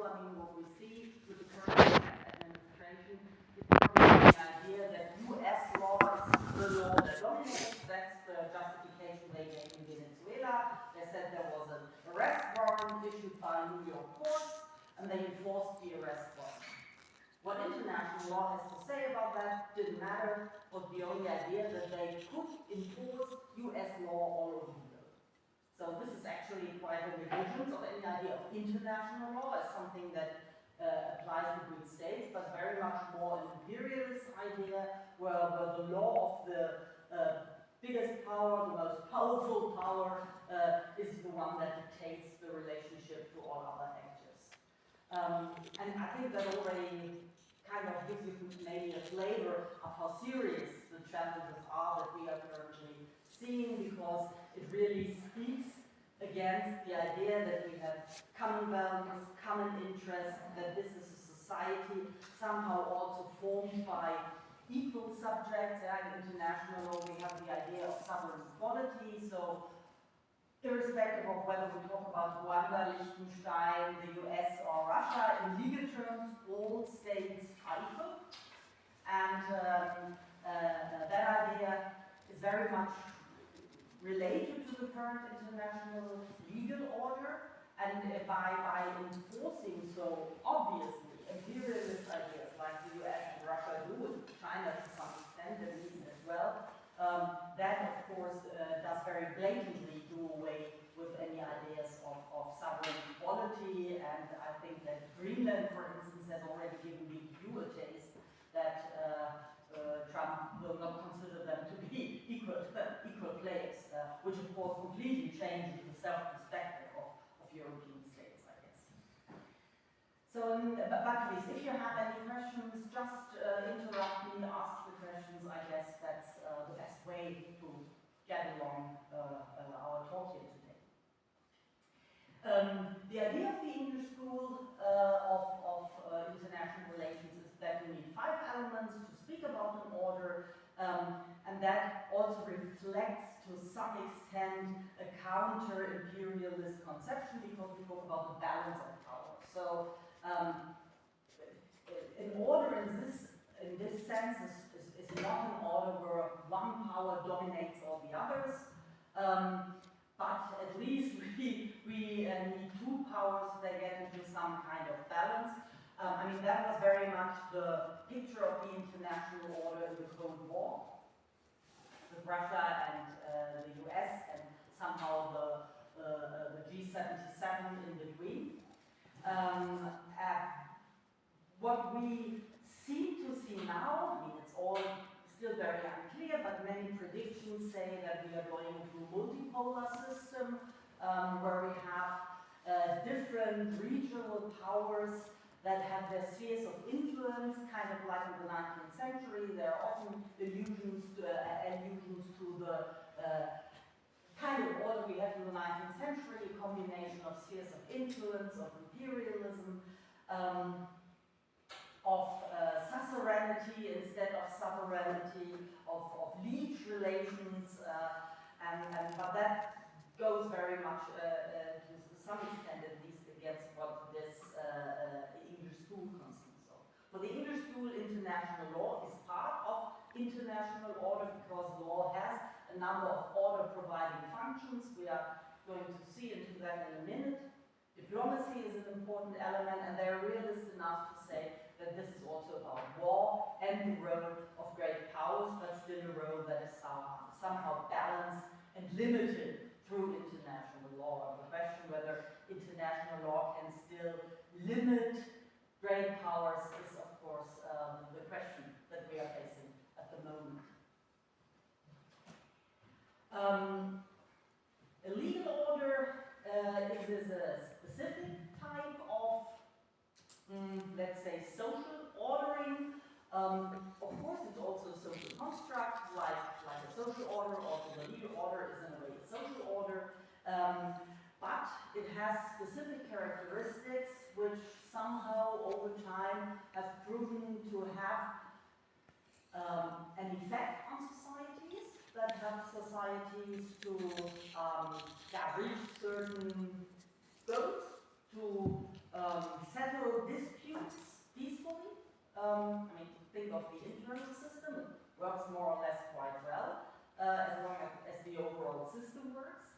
I mean, what we see with the current administration is probably the idea that US law is the law that dominates. That's the justification they gave in Venezuela. They said there was an arrest warrant issued by New York courts, and they enforced the arrest warrant. What international law has to say about that didn't matter, was the only idea that they could enforce US law all over the world. So this is actually quite a negligence of any idea of international law as something that applies between states, but very much more an imperialist idea where the law of the biggest power, the most powerful power, is the one that dictates the relationship to all other actors. And I think that already kind of gives you maybe a flavor of how serious the challenges are that we are currently seeing, because it really speaks against the idea that we have common values, common interests, that this is a society somehow also formed by equal subjects. In international law we have the idea of sovereign equality, so irrespective of whether we talk about Rwanda, Liechtenstein, the US or Russia, in legal terms all states are equal. And that idea is very much related to the current international legal order, and by enforcing so obviously imperialist ideas like the US and Russia do, and China to some extent and even as well, that of course does very blatantly do away with any ideas of sovereign equality. And I think that Greenland, for instance, has already given you a taste that Trump will not consider them to be equal players, which of course completely changes the self-perspective of European states, I guess. So, but please, if you have any questions, just interrupt me, ask the questions. I guess that's the best way to get along our talk here today. The idea of the English School of International Relations is that you need 5 elements to speak about an order, and that also reflects to some extent a counter-imperialist conception, because we talk about the balance of power. So an order in this sense is not an order where one power dominates all the others, but at least we need 2 powers that get into some kind of balance. I mean, that was very much the picture of the international order in the Cold War, with Russia and the US, and somehow the G77 in between. What we seem to see now, I mean, it's all still very unclear, but many predictions say that we are going into a multipolar system, where we have different regional powers that have their spheres of influence, kind of like in the 19th century. There are often allusions to the kind of order we had in the 19th century, a combination of spheres of influence, of imperialism, of suzerainty instead of sovereignty, of liege relations, but that goes very much to some extent, at least, against what this English school consists of. For the English school, international law is part of international order, because law has a number of order-providing functions. We are going to see into that in a minute. Diplomacy is an important element, and they are realist enough to say that this is also about war and the role of great powers, but still a role that is somehow balanced and limited through international law. And the question whether international law can still limit great powers is, of course, the question that we are facing at the moment. A legal order is a specific type of, let's say, social ordering. Of course, it's also a social construct, like a social order. Also, the legal order is in a way a social order, but it has specific characteristics which somehow over time have proven to have an effect on societies, that help societies to reach certain goals, to settle think of the internal system, it works more or less quite well, as long as the overall system works.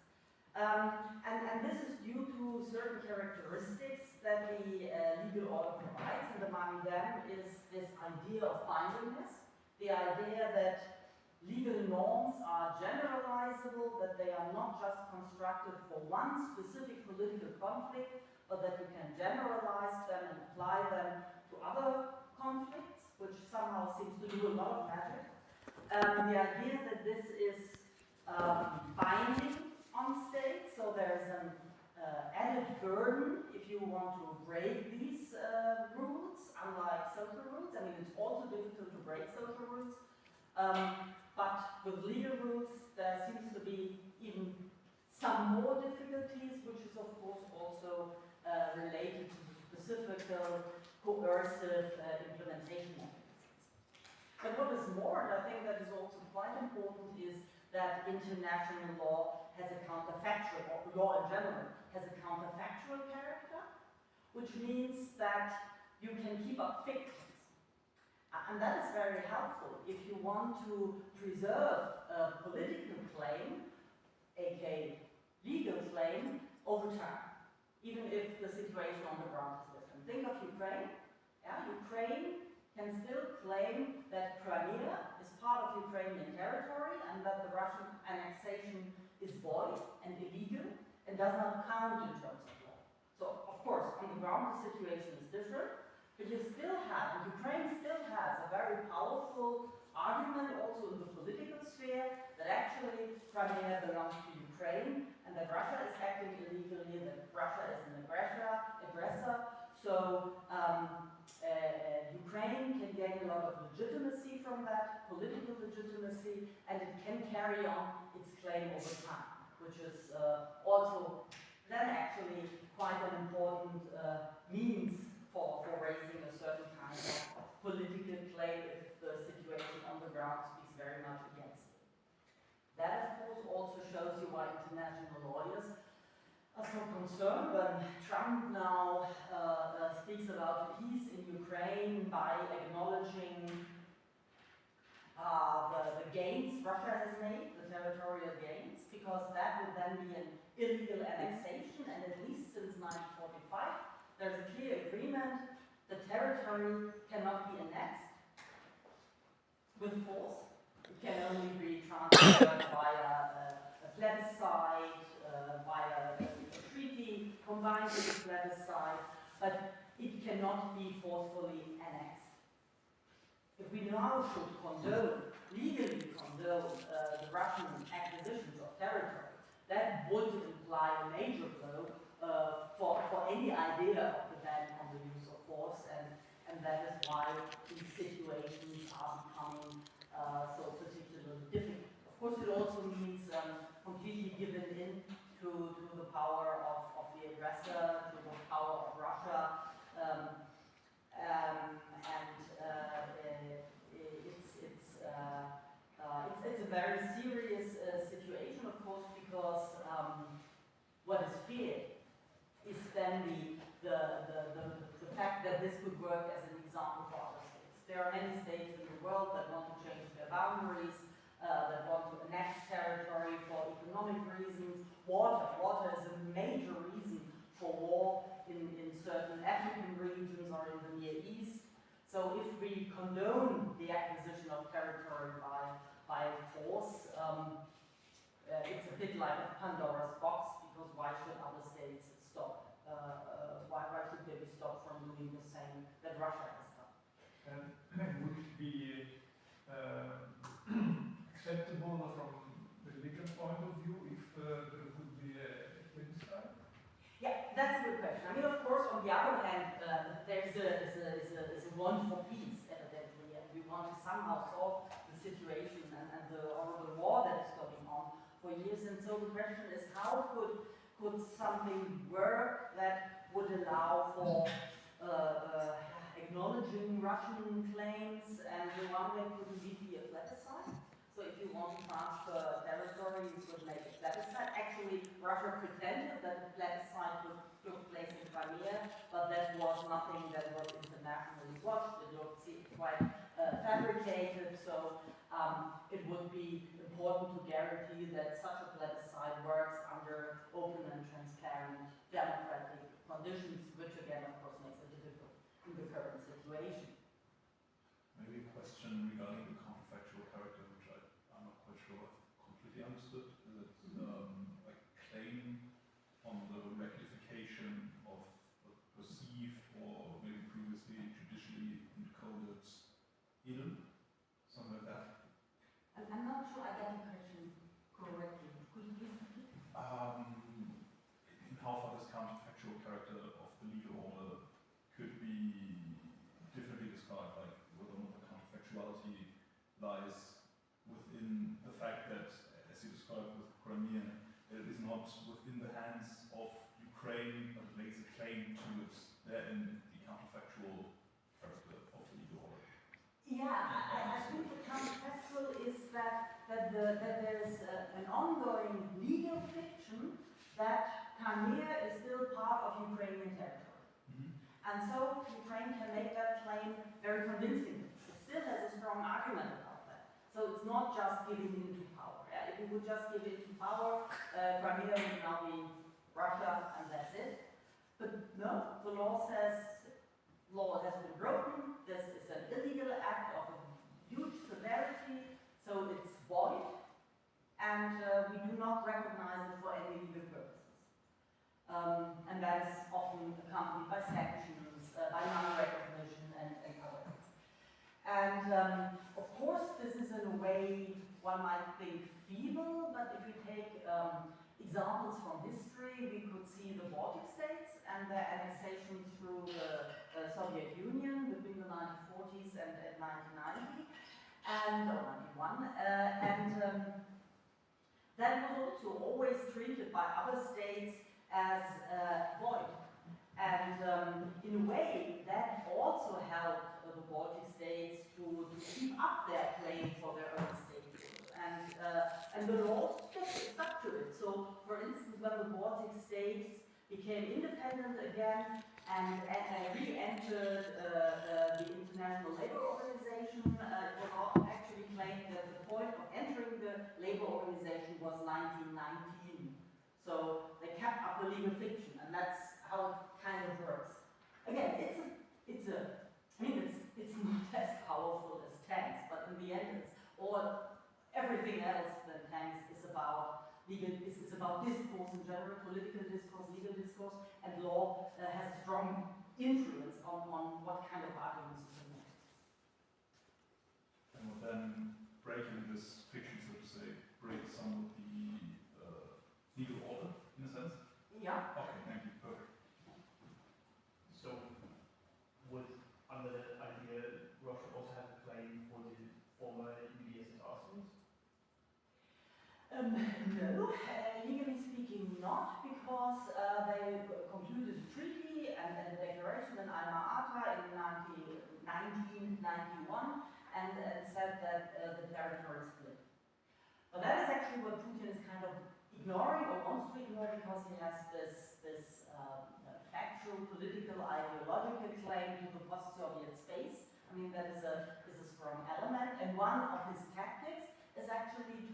And this is due to certain characteristics that the legal order provides, and among them is this idea of bindingness, the idea that legal norms are generalizable, that they are not just constructed for one specific political conflict, but that you can generalize them and apply them to other conflicts, which somehow seems to do a lot of magic. The idea that this is binding on states, so there's an added burden if you want to break these rules, unlike social rules. I mean, it's also difficult to break social rules, but with legal rules there seems to be even some more difficulties, which is of course also related to the specific coercive implementation mechanisms. But what is more, and I think that is also quite important, is that international law has a counterfactual, or law in general, has a counterfactual character, which means that you can keep up fictions. And that is very helpful if you want to preserve a political claim, aka legal claim, over time, even if the situation on the ground is different. Think of Ukraine. Yeah, Ukraine can still claim that Crimea is part of Ukrainian territory and that the Russian annexation is void and illegal and does not count in terms of law. So, of course, on the ground the situation is different, but you still have, and Ukraine still has a very powerful argument also in the political sphere that actually Crimea belongs to Ukraine and that Russia is acting illegally, that Russia is an aggressor. So Ukraine can gain a lot of legitimacy from that, political legitimacy, and it can carry on its claim over time, which is also then actually quite an important means for raising a certain kind of political claim if the situation on the ground speaks very much against it. That, of course, also shows you why international lawyers are so concerned when Trump now speaks about peace in Ukraine by acknowledging the gains Russia has made, the territorial gains, because that would then be an illegal annexation, and at least since 1945, there's a clear agreement: the territory cannot be annexed with force. It can only be transferred via a plebiscite, via a treaty combined with a plebiscite, but it cannot be forcefully annexed. If we now should legally condone the Russian acquisitions of territory, that would imply a major blow for any idea of the ban on the use of force, and that is why these situations are becoming so particularly difficult. Of course, it also means completely giving in to the power of the aggressor, to the power of Russia, it's a very serious situation, of course, because what is feared is then the fact that this could work as an example for other states. There are many states in the world that want to change their boundaries, that want to annex territory for economic reasons. Water is a major reason for war in certain African regions or in the Near East. So if we condone the acquisition of territory by force, it's a bit like a Pandora's box, because why should other states stop? Why should they be stopped from doing the same that Russia has done? Would it be acceptable from the legal point of view if there would be a plebiscite? Yeah, that's a good question. I mean, of course, on the other hand, there's a want for peace, evidently, and we want to somehow solve the situation and the horrible war that is going on for years. And so the question is, how could something work that would allow for acknowledging Russian claims, and the one way could indeed be a plebiscite? So if you want to transfer territory, you could make a plebiscite. Actually, Russia pretended that the plebiscite took place in Crimea, but that was nothing that was internationally watched. It looked quite fabricated, so it would be important to guarantee that such a plebiscite works under open and transparent democratic conditions, which again, of course, makes it difficult in the current situation. Maybe a question regarding the counterfactual character, which I'm not quite sure I've completely understood. Is it a claim on the rectification of a perceived or maybe previously judicially encoded ill? Something like that? I'm not sure I get the question correctly. Could you please repeat? In how far this counterfactual character of the legal order could be differently described, like whether or not the counterfactuality lies within the fact that, as you described with Crimea, it is not within the hands of Ukraine, but it lays a claim to it therein, the counterfactual character of the legal order. Yeah, I think the counterfactual is that there is an ongoing legal fiction that Crimea is still part of Ukrainian territory. And so Ukraine can make that claim very convincingly. It still has a strong argument about that. So it's not just giving into power. Yeah? If we would just give into power, Crimea would now be Russia and that's it. But no, the law says law has been broken. This is an illegal act of a huge severity, so it's void, and we do not recognize it for any legal purposes. And that is often accompanied by sanctions, by non-recognition, and other things. And of course, this is in a way one might think feeble, but if we take examples from history, we could see the Baltic states and their annexation through the Soviet Union between the 1940s and 1990, or 91, that was also always treated by other states as void. And in a way, that also helped the Baltic states to keep up their claim for their own statehood. And the laws stuck to it. So, for instance, when the Baltic states became independent again and re-entered the International Labour Organization, it was actually claimed that the point of entering the Labour Organization was 1919. So they kept up the legal fiction, and that's how it kind of works. Again, it's not as powerful as tanks, but in the end, everything else than tanks is about is about discourse in general, political discourse, legal discourse, and law has a strong influence on what kind of arguments you can make. And would then breaking this fiction, so to say, break some of the legal order, in a sense? Yeah. Okay, thank you. Perfect. So, would, under that idea, Russia also have a claim for the former UdSSR arsenals? No, legally speaking not, because they concluded a treaty and a declaration in Alma-Ata in 1991 and said that the territory split. But that is actually what Putin is kind of ignoring or wants to ignore, because he has this factual, political, ideological claim to the post-Soviet space. I mean, that is a strong element, and one of his tactics is actually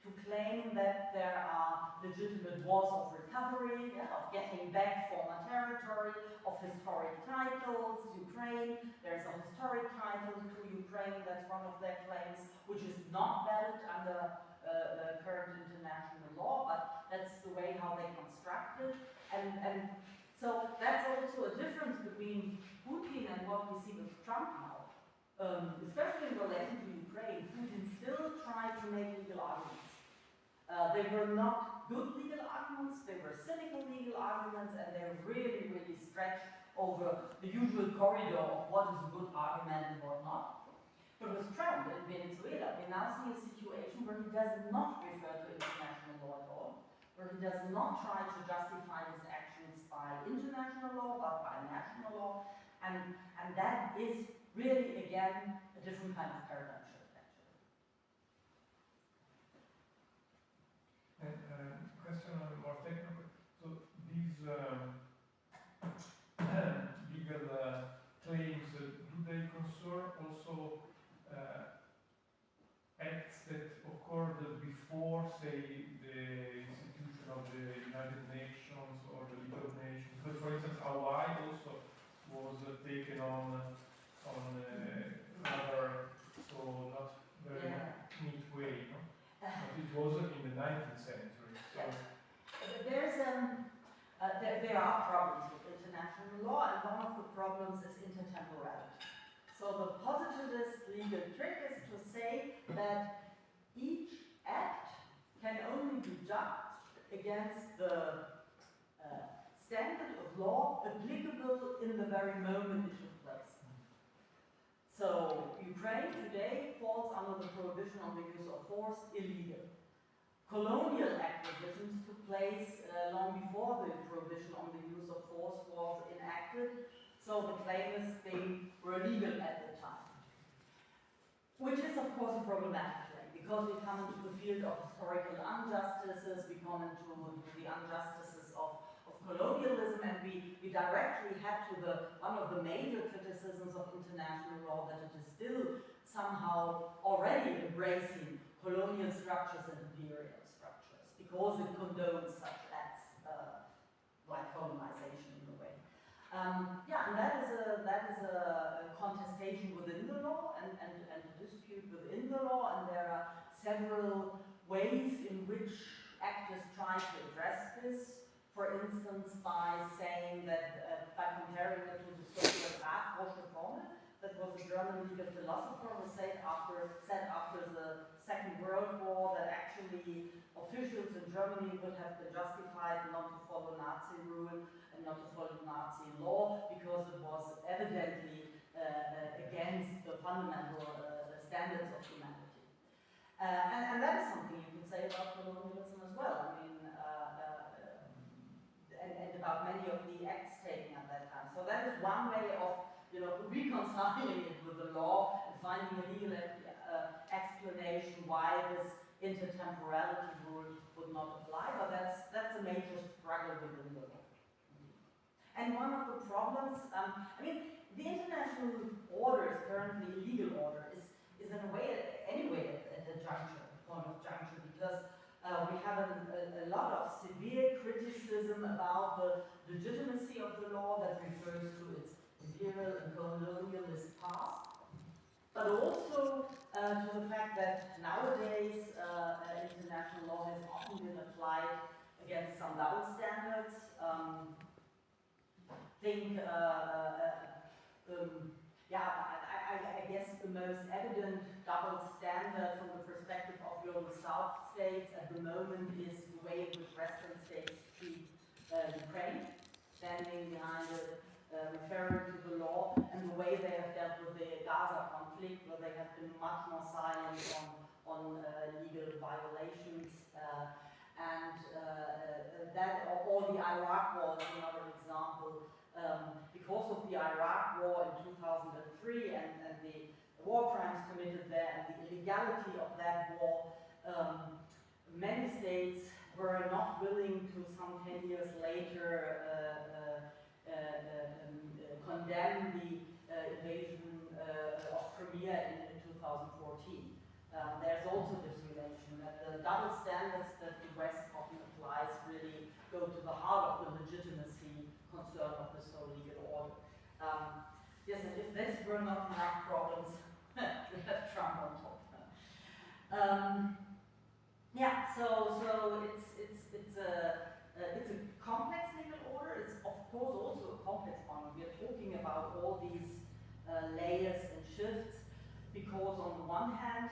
to claim that there are legitimate wars of recovery, of getting back former territory, of historic titles, Ukraine. There's a historic title to Ukraine, that's one of their claims, which is not valid under the current international law, but that's the way how they construct it. And so that's also a difference between Putin and what we see with Trump now. Especially in relation to Ukraine, Putin still tried to make legal arguments. They were not good legal arguments, they were cynical legal arguments, and they really, really stretched over the usual corridor of what is a good argument and what not. But with Trump in Venezuela, we now see a situation where he does not refer to international law at all, where he does not try to justify his actions by international law, but by national law, and that is really, again, a different kind of paradigm shift, actually. And question on more technical. So these legal claims, do they concern also on rather so not very neat way, no? But it was in the 19th century. So there are problems with international law, and one of the problems is intertemporality. So the positivist legal trick is to say that each act can only be judged against the standard of law applicable in the very moment it took place. So Ukraine today falls under the prohibition on the use of force, illegal. Colonial acquisitions took place long before the prohibition on the use of force was enacted, so the claim is they were legal at the time. Which is of course a problematic claim, because we come into the field of historical injustices, we come into the injustices of colonialism, and we directly head to one of the major criticisms of international law, that it is still somehow already embracing colonial structures and imperial structures, because it condones such acts like colonization in a way. And that is a contestation within the law and a dispute within the law, and there are several ways in which actors try to address this. For instance, by saying that, by comparing it to the so-called Gefei-FIONA, that was a German legal philosopher who said after the Second World War that actually officials in Germany would have been justified not to follow Nazi rule and not to follow Nazi law, because it was evidently against the fundamental standards of humanity. And that is something you can say about colonialism as well. I mean, and about many of the acts taken at that time. So that is one way of, reconciling it with the law and finding a legal explanation why this intertemporality rule would not apply. But that's a major struggle within the law. And one of the problems, the international order is currently a legal order, is in a way, anyway, at a point of juncture, because we have a lot of severe criticism about the legitimacy of the law that refers to its imperial and colonialist past, but also to the fact that nowadays international law has often been applied against some double standards. I guess the most evident double standard from the perspective of global South states at the moment is the way in which Western states treat Ukraine, standing behind it, referring to the law, and the way they have dealt with the Gaza conflict, where they have been much more silent on legal violations, or the Iraq war is another example. Because of the Iraq war in 2003 and the war crimes committed there and the illegality of that war, many states were not willing to, some 10 years later, condemn the invasion of Crimea in 2014. There's also this relation that the double standards that the West often applies really go to the heart of the legitimacy concern of this whole legal order. Yes, and if this were not enough problems, we have Trump on top. So it's a complex legal order. It's of course also a complex one. We are talking about all these layers and shifts, because on the one hand,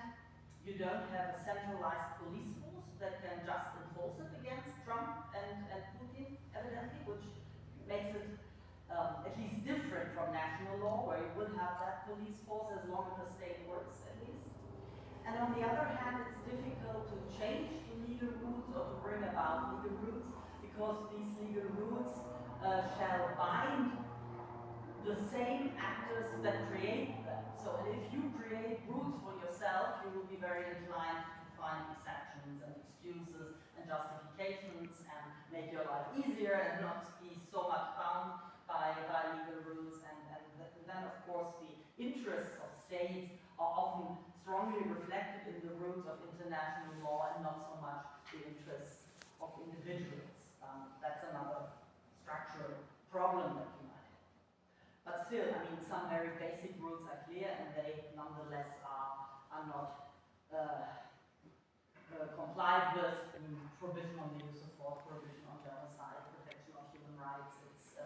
you don't have a centralized police force that can just enforce it against Trump and Putin, evidently, which makes it at least different from national law, where you would have that police force as long as the state works, at least. And on the other hand, it's difficult to change the legal routes or to bring about legal routes, because these legal routes shall bind the same actors that create them. So if you create routes for yourself, you will be very inclined to find exceptions and excuses and justifications and make your life easier and not be so much bound by legal rules, and then of course the interests of states are often strongly reflected in the rules of international law and not so much the interests of individuals. That's another structural problem that you might have. But still, I mean, some very basic rules are clear, and they nonetheless are not complied with. I mean, provision on the use of force, provision on genocide, protection of human rights. It's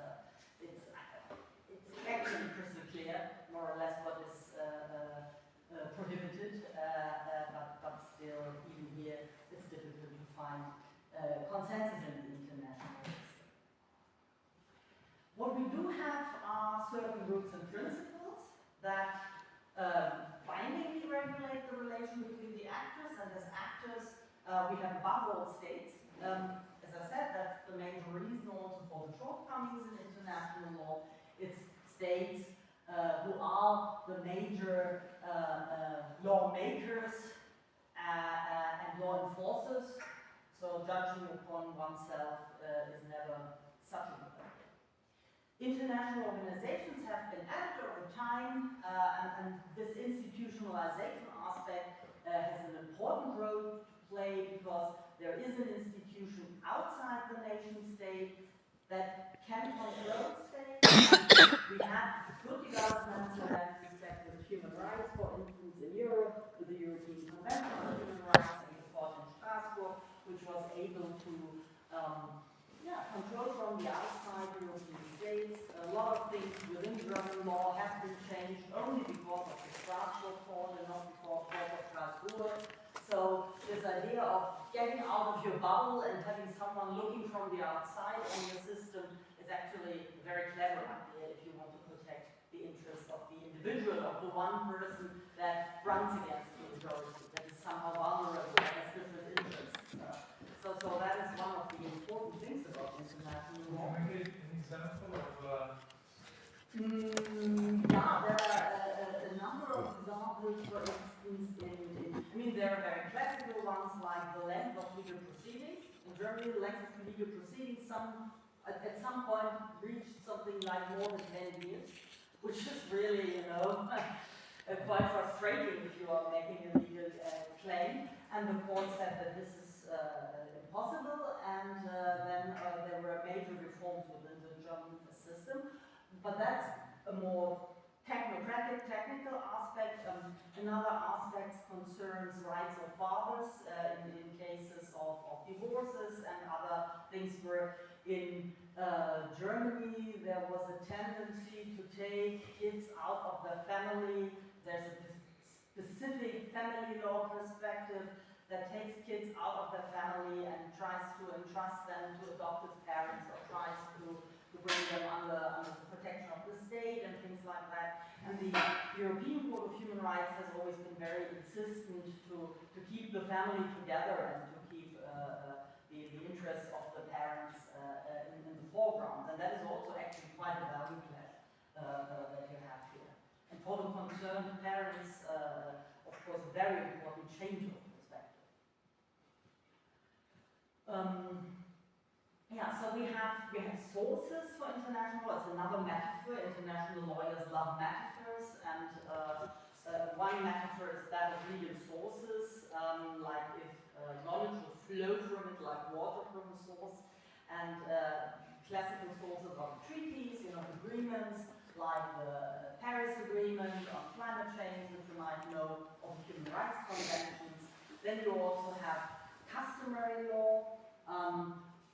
actually crystal clear, more or less, what is prohibited, but still, even here, it's difficult to find consensus in the international system. What we do have are certain rules and principles that bindingly regulate the relation between the actors, and as actors, we have above all states. As I said, that's the major reason also for the shortcomings in international law. It's states who are the major lawmakers and law enforcers. So judging upon oneself is never such a good idea. International organizations have been added over time, and this institutionalization aspect has an important role to play, because there is an institution outside the nation state that can control states. We have good developments in that respect with human rights, for instance, in Europe, with the European Convention on Human Rights and the court in Strasbourg, which was able to control from the outside European states. A lot of things within German law have been changed only because of the Strasbourg court and not because of Strasbourg. So this idea of getting out of your bubble and having someone looking from the outside on the system is actually a very clever idea if you want to protect the interests of the individual, of the one person that runs against the majority, that is somehow vulnerable, that has different interests. So that is one of the important things about international law. Can you give an example of Yeah, there are a number of examples, for instance, I mean, there are very classical ones like the length of legal proceedings. In Germany, the length of legal proceedings at some point reached something like more than 10 years, which is really, quite frustrating if you are making a legal claim. And the court said that this is impossible, and then there were major reforms within the German system. But that's a more technocratic, technical aspect. Another aspect concerns rights of fathers in cases of divorces and other things where in Germany there was a tendency to take kids out of the family. There's a specific family law perspective that takes kids out of the family and tries to entrust them to adoptive parents, or tries to bring them under the protection of the state and things like that. And the European Court of Human Rights has always been very insistent to keep the family together and to keep the interests of the parents in the foreground. And that is also actually quite a value clash that you have here. And for the concerned parents, of course, a very important change of perspective. So we have sources for international law. It's another metaphor. International lawyers love metaphors, and one metaphor is that of legal sources, like if knowledge will flow from it like water from a source, and classical sources of treaties, agreements like the Paris Agreement on climate change, which you might know, of the human rights conventions. Then you also have customary law,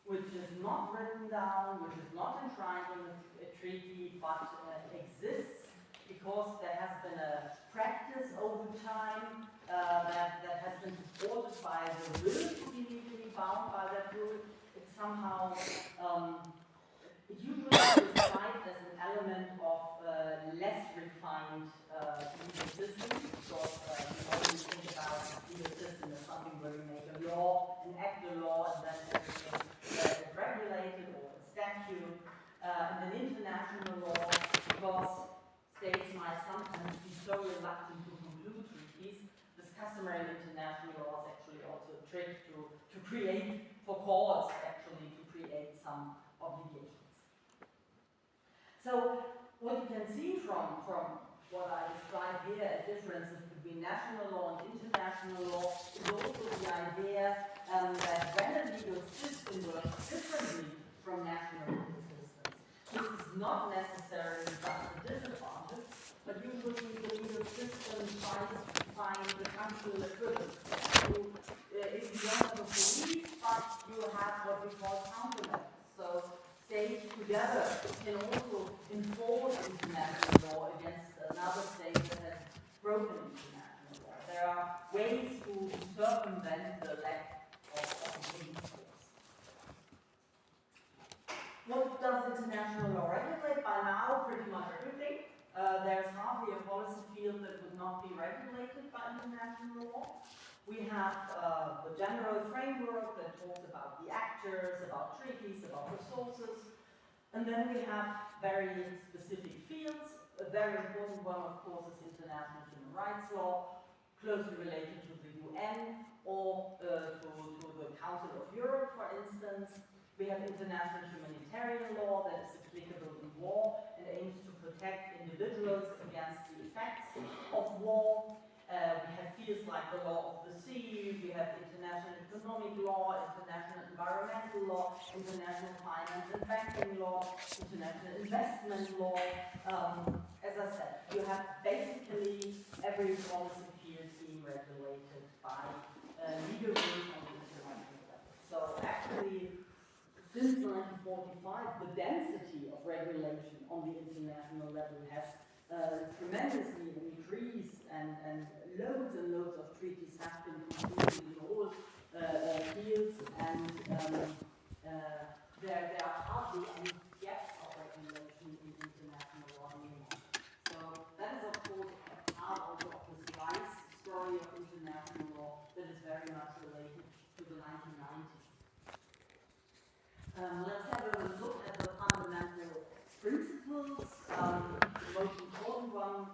which is not written down, which is not enshrined in a treaty, but exists because there has been a practice over time that has been supported by the will to be legally bound by that rule. It's somehow, it usually is described as an element of less refined legal systems, because we always think about legal system as something where you make a law, enact a law, and then everything is regulated, or a statute. And in international law, because states might sometimes be so reluctant to conclude treaties, this customary international law is actually also a trick to create, for courts actually, to create some obligations. So what you can see from what I described here as differences between national law and international law is also the idea that when a legal system works differently from national legal systems, this is not necessarily just a difference tries to find the functional equivalent. If you don't have a police, but you have what we call countermeasures. So states together can also enforce international law against another state that has broken international law. There are ways to circumvent the lack of a police force. What does international law regulate? By now, pretty much everything. There's hardly a policy field that would not be regulated by international law. We have the general framework that talks about the actors, about treaties, about resources. And then we have very specific fields. A very important one, of course, is international human rights law, closely related to the UN or to the Council of Europe, for instance. We have international humanitarian law that is applicable in war and aims to protect individuals against the effects of war. We have fields like the law of the sea, we have international economic law, international environmental law, international finance and banking law, international investment law. As I said, you have basically every policy field being regulated by legal rules on the international level. So actually, since 1945, the density of regulation on the international level has tremendously increased, and loads of treaties have been concluded in all fields, and there are hardly any gaps of regulation in international law anymore. So that is, of course, a part also of this rise story of international law that is very much related to the 1990s. Let's have a look at the fundamental principles. The most important one,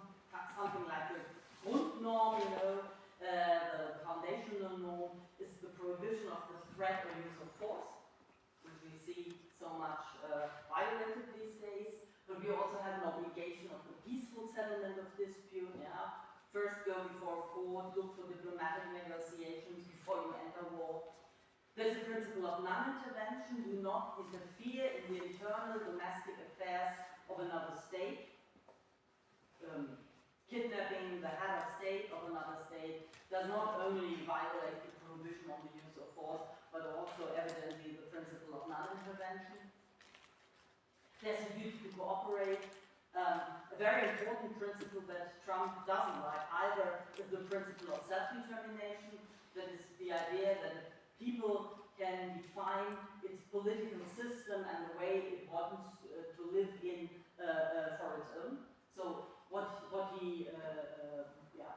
something like the Grundnorm, the foundational norm, is the prohibition of the threat or use of force, which we see so much violated these days. But we also have an obligation of the peaceful settlement of dispute. Yeah? First, go before a court, look for diplomatic negotiations before you enter war. There's a principle of non-intervention. Do not interfere in the internal domestic affairs of another state. Kidnapping the head of state of another state does not only violate the prohibition on the use of force, but also evidently the principle of non-intervention. There's a duty to cooperate. A very important principle that Trump doesn't like either is the principle of self-determination. That is the idea that people can define its political system and the way it wants to live in for its own. So what he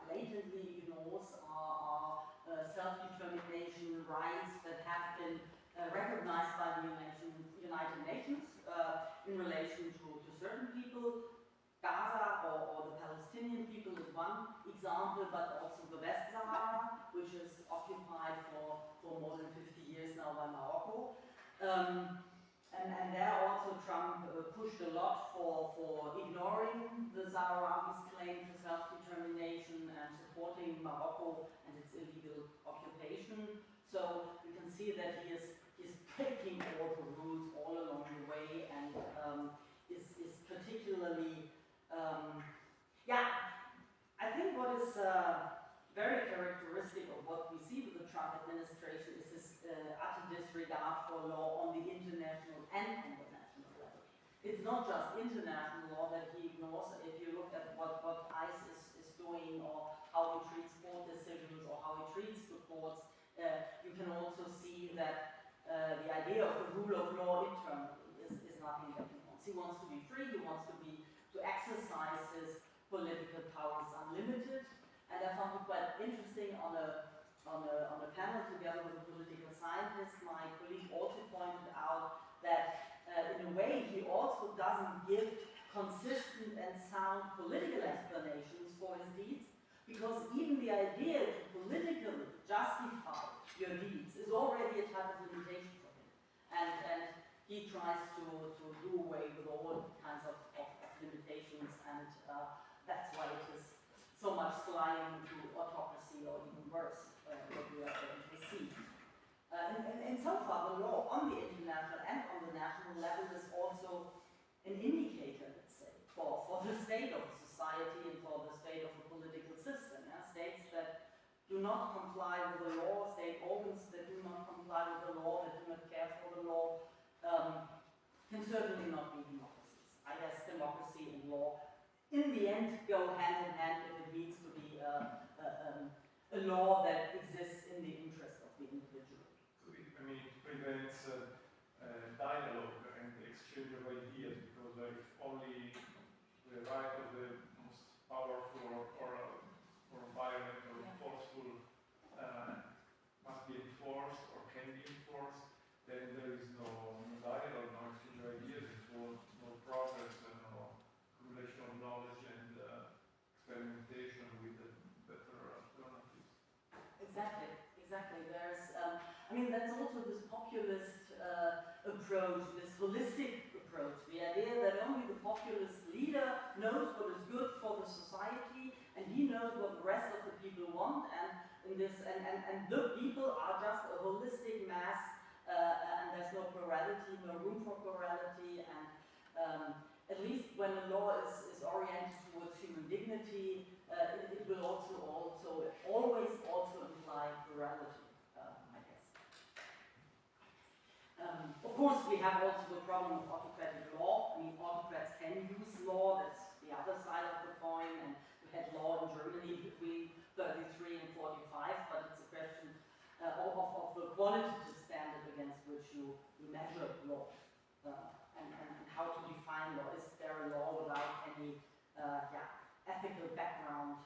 blatantly ignores are self-determination rights that have been recognized by the United Nations in relation to certain people. Gaza or the Palestinian people is one example, but also the West Sahara, which is occupied for more than 50 years now by Morocco. And there also Trump pushed a lot for ignoring the Sahrawis' claim to self-determination and supporting Morocco and its illegal occupation. So you can see that he is breaking all the rules all along the way, and is particularly I think what is very characteristic of what we see with the Trump administration is this utter disregard for law on the international and on the national level. It's not just international law that he ignores. If you look at what ICE is doing, or how he treats court decisions, or how he treats the courts, you can also see that the idea of the rule of law internally is nothing that he wants. He wants to be free. He wants to exercise his political powers unlimited. And I found it quite interesting on a panel together with a political scientist. My colleague also pointed out that in a way he also doesn't give consistent and sound political explanations for his deeds, because even the idea to politically justify your deeds is already a type of limitation for him. And he tries to do away with all kinds of limitations, and that's why it is so much sliding into autocracy, or even worse, what we are going to see. And so far, the law on the international and on the national level is also an indicator, let's say, for the state of society and for the state of the political system. Yeah? do not comply with the law, state organs that do not comply with the law, that do not care for the law, can certainly not be democracies. I guess democracy and law, in the end, go hand in hand if it needs to be a law that exists in the interest of the individual. So it prevents dialogue and exchange of ideas, because if only the right of the most powerful or violent or forceful must be enforced or can be enforced, then there is no dialogue, no exchange of ideas, no progress, no accumulation of knowledge and experimentation with better alternatives. Exactly. There's, that's also this populist approach, this holistic approach, the idea that only the populist leader knows what is good for the society, and he knows what the rest of the people want, and the people are just a holistic mass, and there's no plurality, no room for plurality, and at least when a law is oriented towards human dignity, it will always imply plurality, I guess. Of course, we have also the problem of autocratic law. Autocrats can use law, that's the other side of the coin, and we had law in Germany between 33 and 45, but it's a question of the qualitative standard against which you measure law, and how to define law. Is there a law without any ethical background?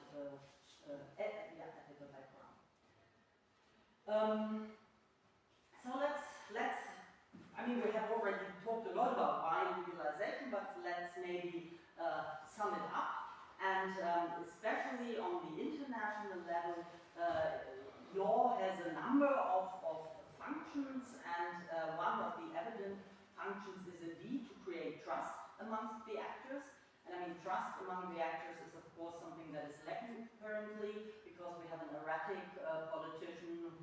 Ethical background. So let's. We have already talked a lot about why legalization, but let's maybe sum it up. And especially on the international level, law has a number of functions, and one of the evident functions is indeed to create trust amongst the actors. And trust among the actors is of course something that is lacking currently, because we have an erratic politician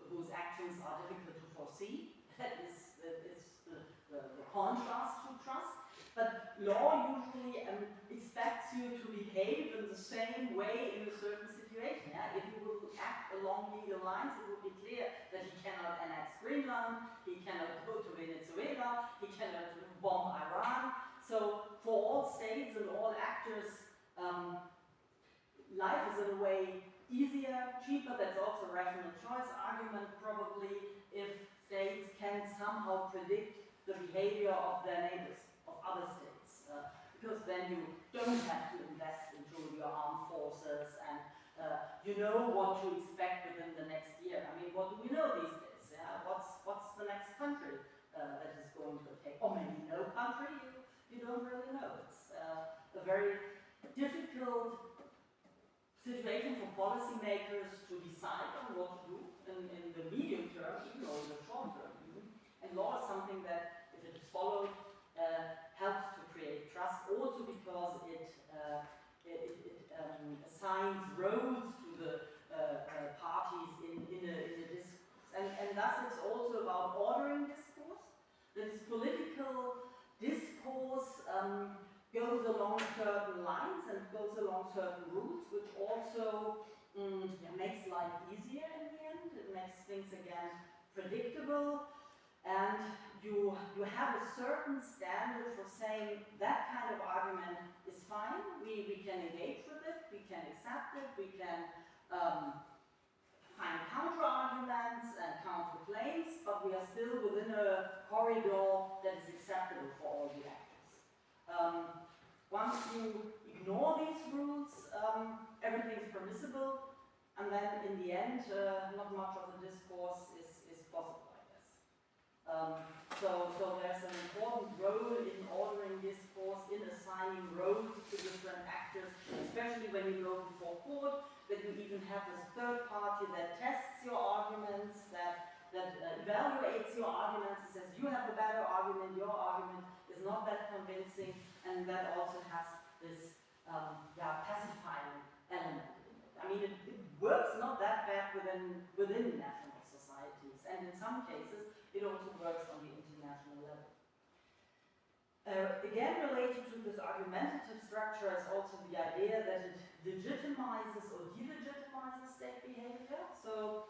whose actions are difficult to foresee. That is the contrast to trust. But law usually expects you to behave in the same way in a certain situation. If you will act along legal lines, it will be clear that he cannot annex Greenland, he cannot go to Venezuela, he cannot bomb Iran. So for all states and all actors, life is in a way easier, cheaper. That's also a rational choice argument, probably, if states can somehow predict the behavior of their neighbors, of other states. Because then you don't have to invest into your armed forces, and you know what to expect within the next year. What do we know these days? What's the next country that is going to attack? Or maybe no country, you don't really know. It's a very difficult situation for policymakers to decide on what to do in the medium term, even or in the short term even. And law is something that, if it is followed, helps to create trust, also because it assigns roles to the parties in a discourse. And thus it's also about ordering discourse. This political discourse goes along certain lines and goes along certain routes, which also makes life easier in the end. It makes things again predictable, and you have a certain standard for saying that kind of argument is fine. We can engage with it, we can accept it, we can find counter arguments and counter claims, but we are still within a corridor that is acceptable for all the actors. Once you ignore these rules, everything is permissible, and then in the end, not much of the discourse is possible, I guess. So there's an important role in ordering discourse, in assigning roles to different actors, especially when you go before court, that you even have this third party that tests your arguments, that evaluates your arguments, and says you have a better argument, your argument is not that convincing, and that also has this pacifying element in it. It works not that bad within national societies, and in some cases it also works on the international level. Again, related to this argumentative structure is also the idea that it legitimizes or delegitimizes state behavior. So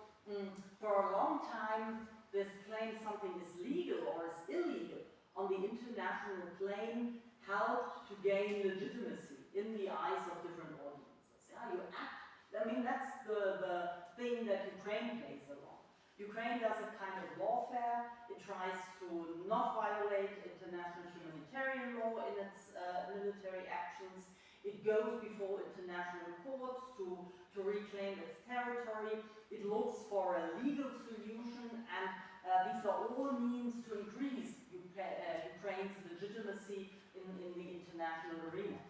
for a long time, this claim something is legal or is illegal on the international plane helped to gain legitimacy in the eyes of different audiences. Yeah, you act. I mean, that's the thing that Ukraine plays along. Ukraine does a kind of lawfare. It tries to not violate international humanitarian law in its military actions. It goes before international courts to reclaim its territory. It looks for a legal solution, and these are all means to increase Ukraine's legitimacy in the international arena.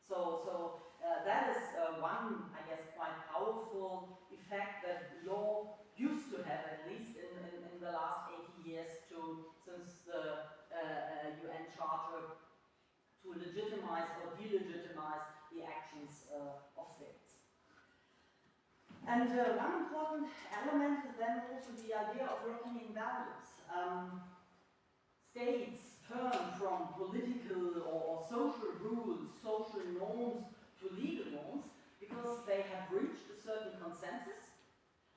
So that is one, I guess, quite powerful effect that law used to have, at least in the last 80 years since the UN Charter, to legitimize or delegitimize the actions of states. And one important element is then also the idea of locking in values. States turn from political or social rules, social norms, to legal norms because they have reached a certain consensus,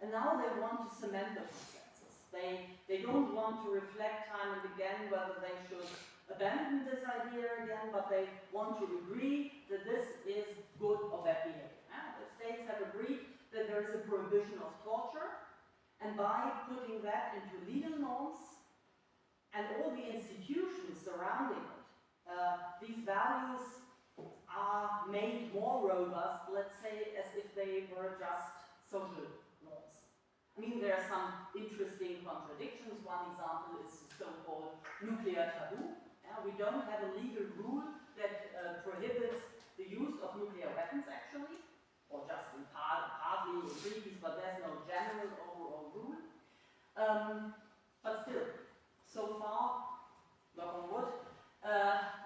and now they want to cement the consensus. They don't want to reflect time and again whether they should abandon this idea again, but they want to agree that this is good or bad behavior. The states have agreed that there is a prohibition of torture, and by putting that into legal norms and all the institutions surrounding it, these values are made more robust, let's say, as if they were just social norms. I mean, there are some interesting contradictions. One example is the so-called nuclear taboo. We don't have a legal rule that prohibits the use of nuclear weapons, actually, or just in partly in treaties, but there's no general overall rule. But still, so far, knock on wood,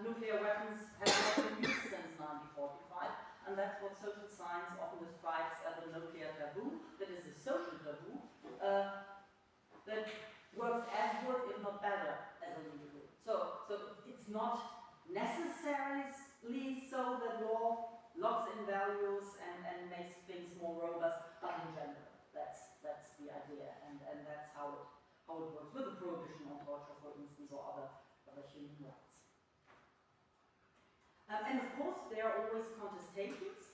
nuclear weapons have not been used since 1945, and that's what social science often describes as a nuclear taboo. That is a social taboo that works as good, if not better, as a legal rule. So it's not necessarily so that law locks in values and makes things more robust, but in general, that's the idea, and that's how it works with the prohibition on torture, for instance, or other human rights. And of course, there are always contestations,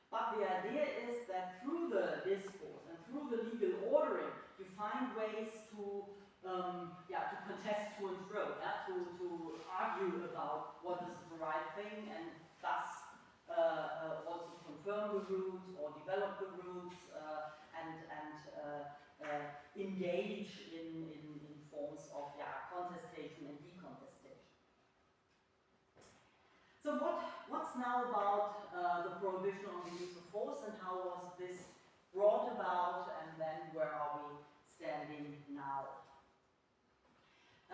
but the idea is that through the discourse and through the legal ordering, you find ways to contest to and fro, to argue about what is the right thing, and thus also confirm the rules or develop the rules and engage in forms of contestation and decontestation. So what's now about the prohibition on the use of force, and how was this brought about, and then where are we standing now?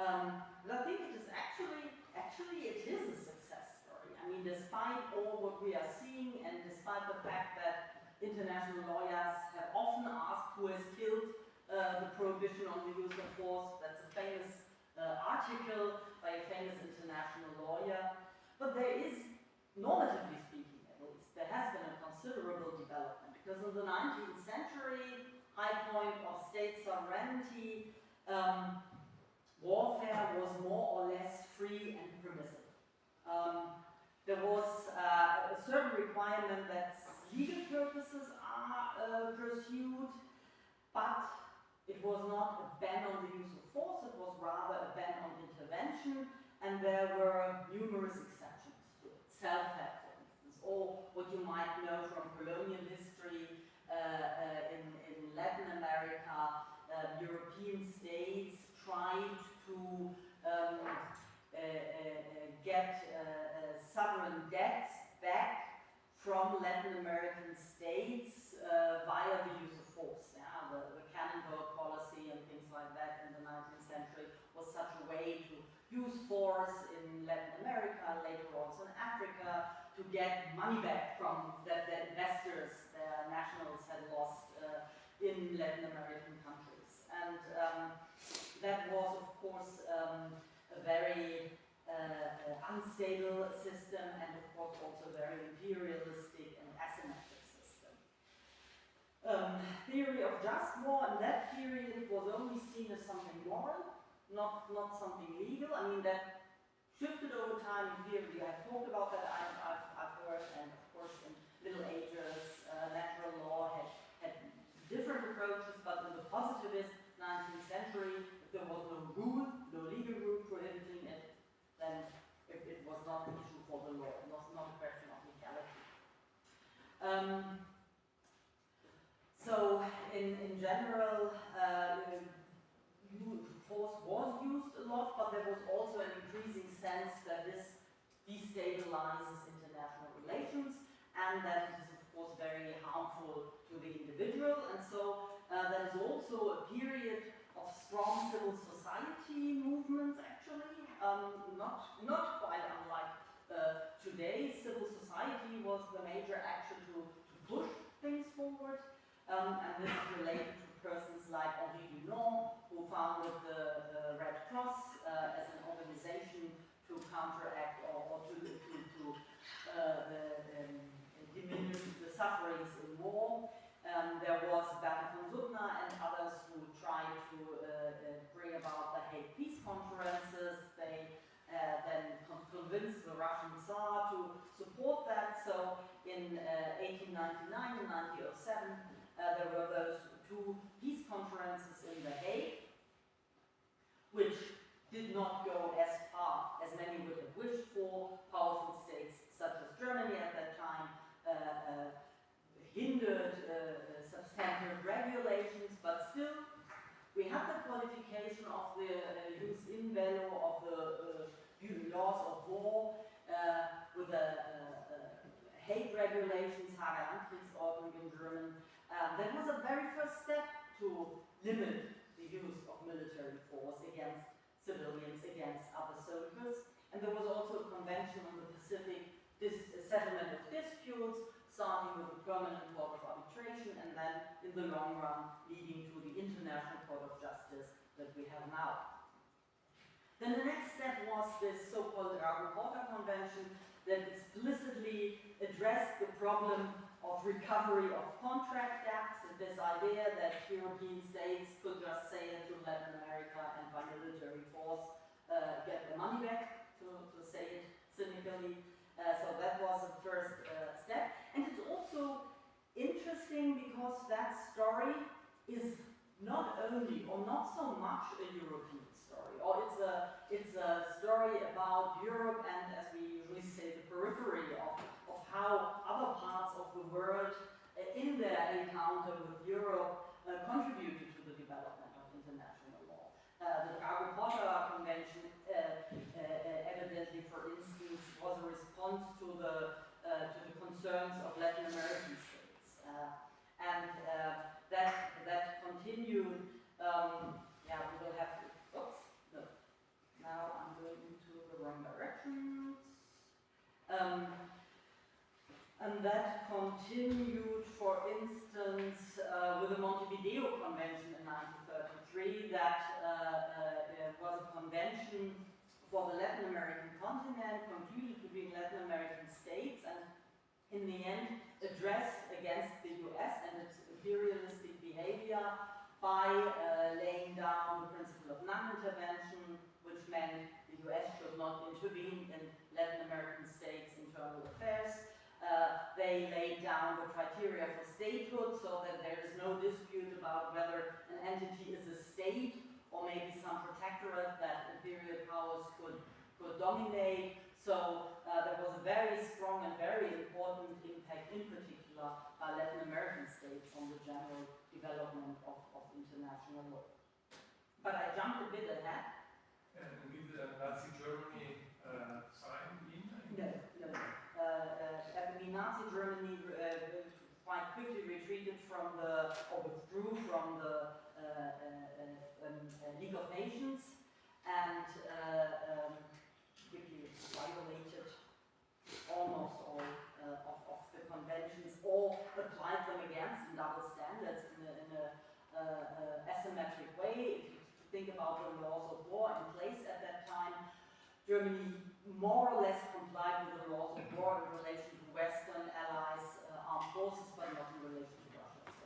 But I think it is actually it is a success story. I mean, despite all what we are seeing, and despite the fact that international lawyers have often asked who has killed the prohibition on the use of force, that's a famous article by a famous international lawyer. But there is, normatively speaking at least, there has been a considerable development, because in the 19th century, high point of state sovereignty, warfare was more or less free and permissible. There was a certain requirement that legal purposes are pursued, but it was not a ban on the use of force, it was rather a ban on intervention, and there were numerous exceptions to it. Self-help, for instance, or what you might know from colonial history in Latin America, European states tried to get sovereign debts back from Latin American states via the use of force. The cannonball policy and things like that in the 19th century was such a way to use force in Latin America, later also in Africa, to get money back from that the investors, their nationals had lost in Latin American countries. And that was, of course, a very unstable system, and of course also very imperialistic and asymmetric theory of just war. In that period, it was only seen as something moral, not something legal. I mean, that shifted over time in theory. I've talked about that, I've heard, and of course in Middle Ages, natural law had different approaches, but in the positivist 19th century, if there was no rule, no legal rule prohibiting it, then it was not an issue for the law. It was not a question of legality. So in general, force was used a lot, but there was also an increasing sense that this destabilizes international relations, and that it is of course very harmful to the individual. And so there is also a period of strong civil society movements, actually, not quite unlike today. Civil society was the major action to push things forward, and this is related to persons like Henri Dunant, who founded the Red Cross as an organization to counteract or to diminish the sufferings in war. There was Bernd von Suttner and others who tried to bring about the Hague Peace Conferences. They then convinced the Russian Tsar to support that. So in 1899 and 1907, there were those two peace conferences in The Hague, which did not go as far as many would have wished for. Powerful states such as Germany at that time hindered substantive regulations, but still we had the qualification of the jus in bello of the laws of war with the Hague regulations, Hager Landkriegsordnung in German. That was a very first step to limit the use of military force against civilians, against other soldiers. And there was also a convention on the Pacific, this settlement of disputes, starting with the Permanent Court of Arbitration, and then in the long run leading to the International Court of Justice that we have now. Then the next step was this so-called Rago-Porter Convention that explicitly addressed the problem of recovery of contract debts, and this idea that European states could just sail to Latin America and by military force get their money back, to say it cynically. So that was the first step. And it's also interesting because that story is not only or not so much a European story, or it's a story about Europe and, as we usually say, the periphery of how other parts of the world in their encounter with Europe contributed to the development of international law. The Rago-Porter Convention evidently, for instance, was a response to the concerns of Latin American states, and that continued. Yeah, we will have to. Oops, no. Now I'm going into the wrong directions. And that continued, for instance, with the Montevideo Convention in 1933. That was a convention for the Latin American continent, concluded between Latin American states, and in the end addressed against the US and its imperialistic behavior by laying down the principle of non-intervention, which meant the US should not intervene in Latin American states' internal affairs. They laid down the criteria for statehood so that there is no dispute about whether an entity is a state or maybe some protectorate that imperial powers could dominate. So there was a very strong and very important impact, in particular by Latin American states, on the general development of international law. But I jumped a bit ahead. And with Nazi Germany signed in? No. Nazi Germany quite quickly retreated from or withdrew from the League of Nations, and quickly violated almost all of the conventions, or applied them against in double standards in a asymmetric way. If you think about the laws of war in place at that time, Germany more or less complied with the laws of war in relation to Western allies, armed forces, but not in relation to Russia. So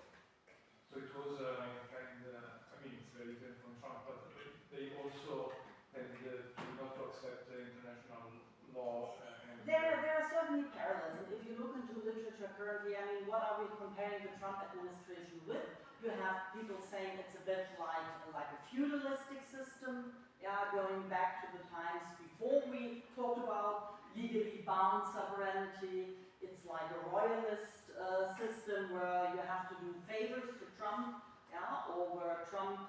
currently, I mean, what are we comparing the Trump administration with? You have people saying it's a bit like a feudalistic system, yeah, going back to the times before we talked about legally bound sovereignty. It's like a royalist system where you have to do favors to Trump, yeah, or where Trump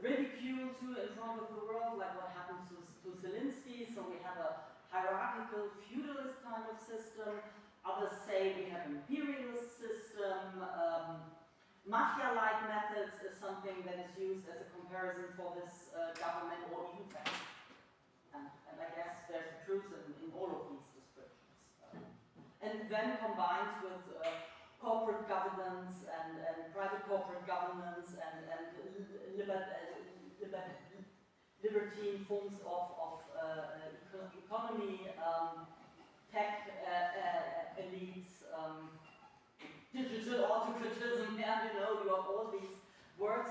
ridicules you in front of the world, like what happens to Zelensky. So we have a hierarchical feudalist kind of system. Others say we have an imperialist system. Mafia-like methods is something that is used as a comparison for this government, or even family. And I guess there's a truth in all of these descriptions. And then combines with corporate governance and private corporate governance and libertine forms of economy, tech elites, digital autocratism, and you have all these words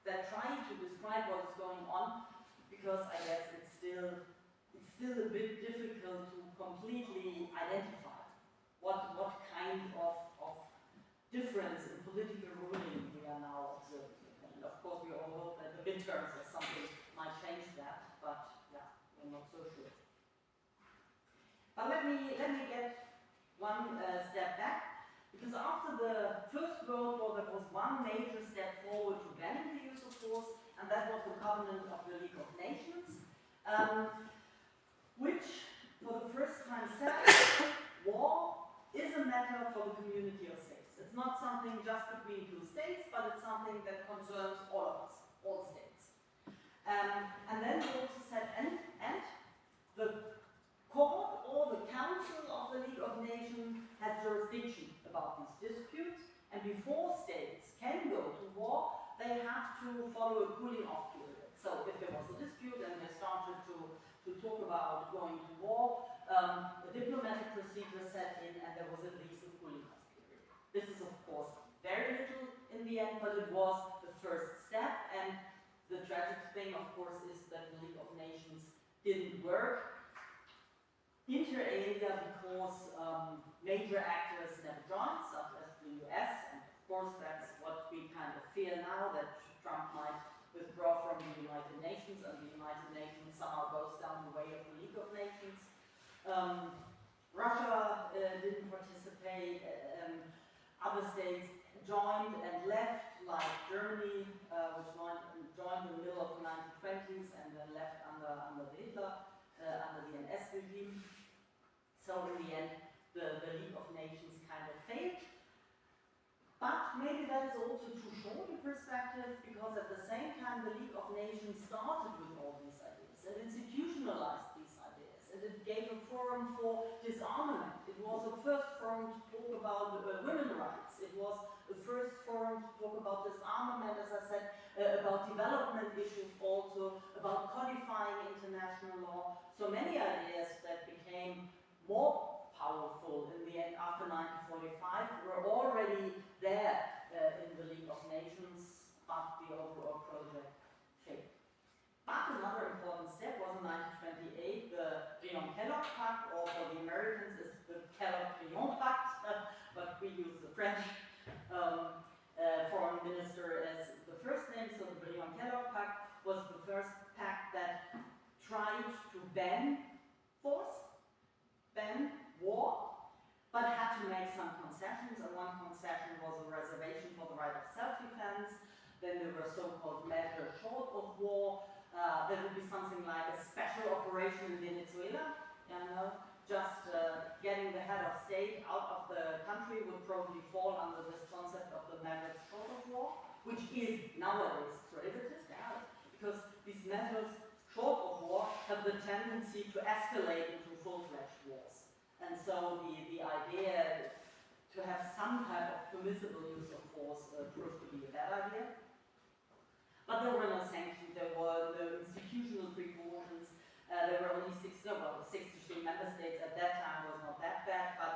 that try to describe what is going on, because I guess it's still a bit difficult to completely identify what kind of difference in political ruling we are now observing. And of course we all hope that the midterms or something might change that, but yeah, we're not so sure. But let me get one step back, because after the First World War there was one major step forward to banning the use of force, and that was the Covenant of the League of Nations, which for the first time said war is a matter for the community of states. It's not something just between two states, but it's something that concerns all of us, all states. And then they also said, and the court or the council of the League of Nations has jurisdiction about these disputes, and before states can go to war, they have to follow a cooling off period. So if there was a dispute and they started to talk about going to war, a diplomatic procedure set in, and there was at least a cooling off period. This is of course very little in the end, but it was the first step, and the tragic thing of course is that the League of Nations didn't work inter alia because major actors never joined, such as the US, and of course that's what we kind of fear now, that Trump might withdraw from the United Nations, and the United Nations somehow goes down the way of the League of Nations. Russia didn't participate, other states joined and left, like Germany, which joined in the middle of the 1920s and then left under the Hitler, under the NS regime. So in the end, the League of Nations kind of failed. But maybe that is also too short a perspective, because at the same time the League of Nations started with all these ideas and institutionalized these ideas, and it gave a forum for disarmament. It was the first forum to talk about women's rights. It was the first forum to talk about disarmament, as I said, about development issues also, about codifying international law. So many ideas that became more powerful in the end after 1945 were already there in the League of Nations, but the overall project failed. But another important step was in 1928, the Briand-Kellogg Pact, or for the Americans is the Kellogg-Briand Pact, but we use the French foreign minister as the first name. So the Briand-Kellogg Pact was the first pact that tried to ban force, ban war, but had to make some concessions, and one concession was a reservation for the right of self-defense. Then there were so-called measures short of war. There would be something like a special operation in Venezuela, just getting the head of state out of the country would probably fall under this concept of the measures short of war, which is nowadays prohibited, because these measures short of war have the tendency to escalate into full-fledged wars. And so the idea to have some type of permissible use of force proved to be a bad idea. But there were no sanctions, there were no institutional precautions. There were only 63 member states at that time. Was not that bad, but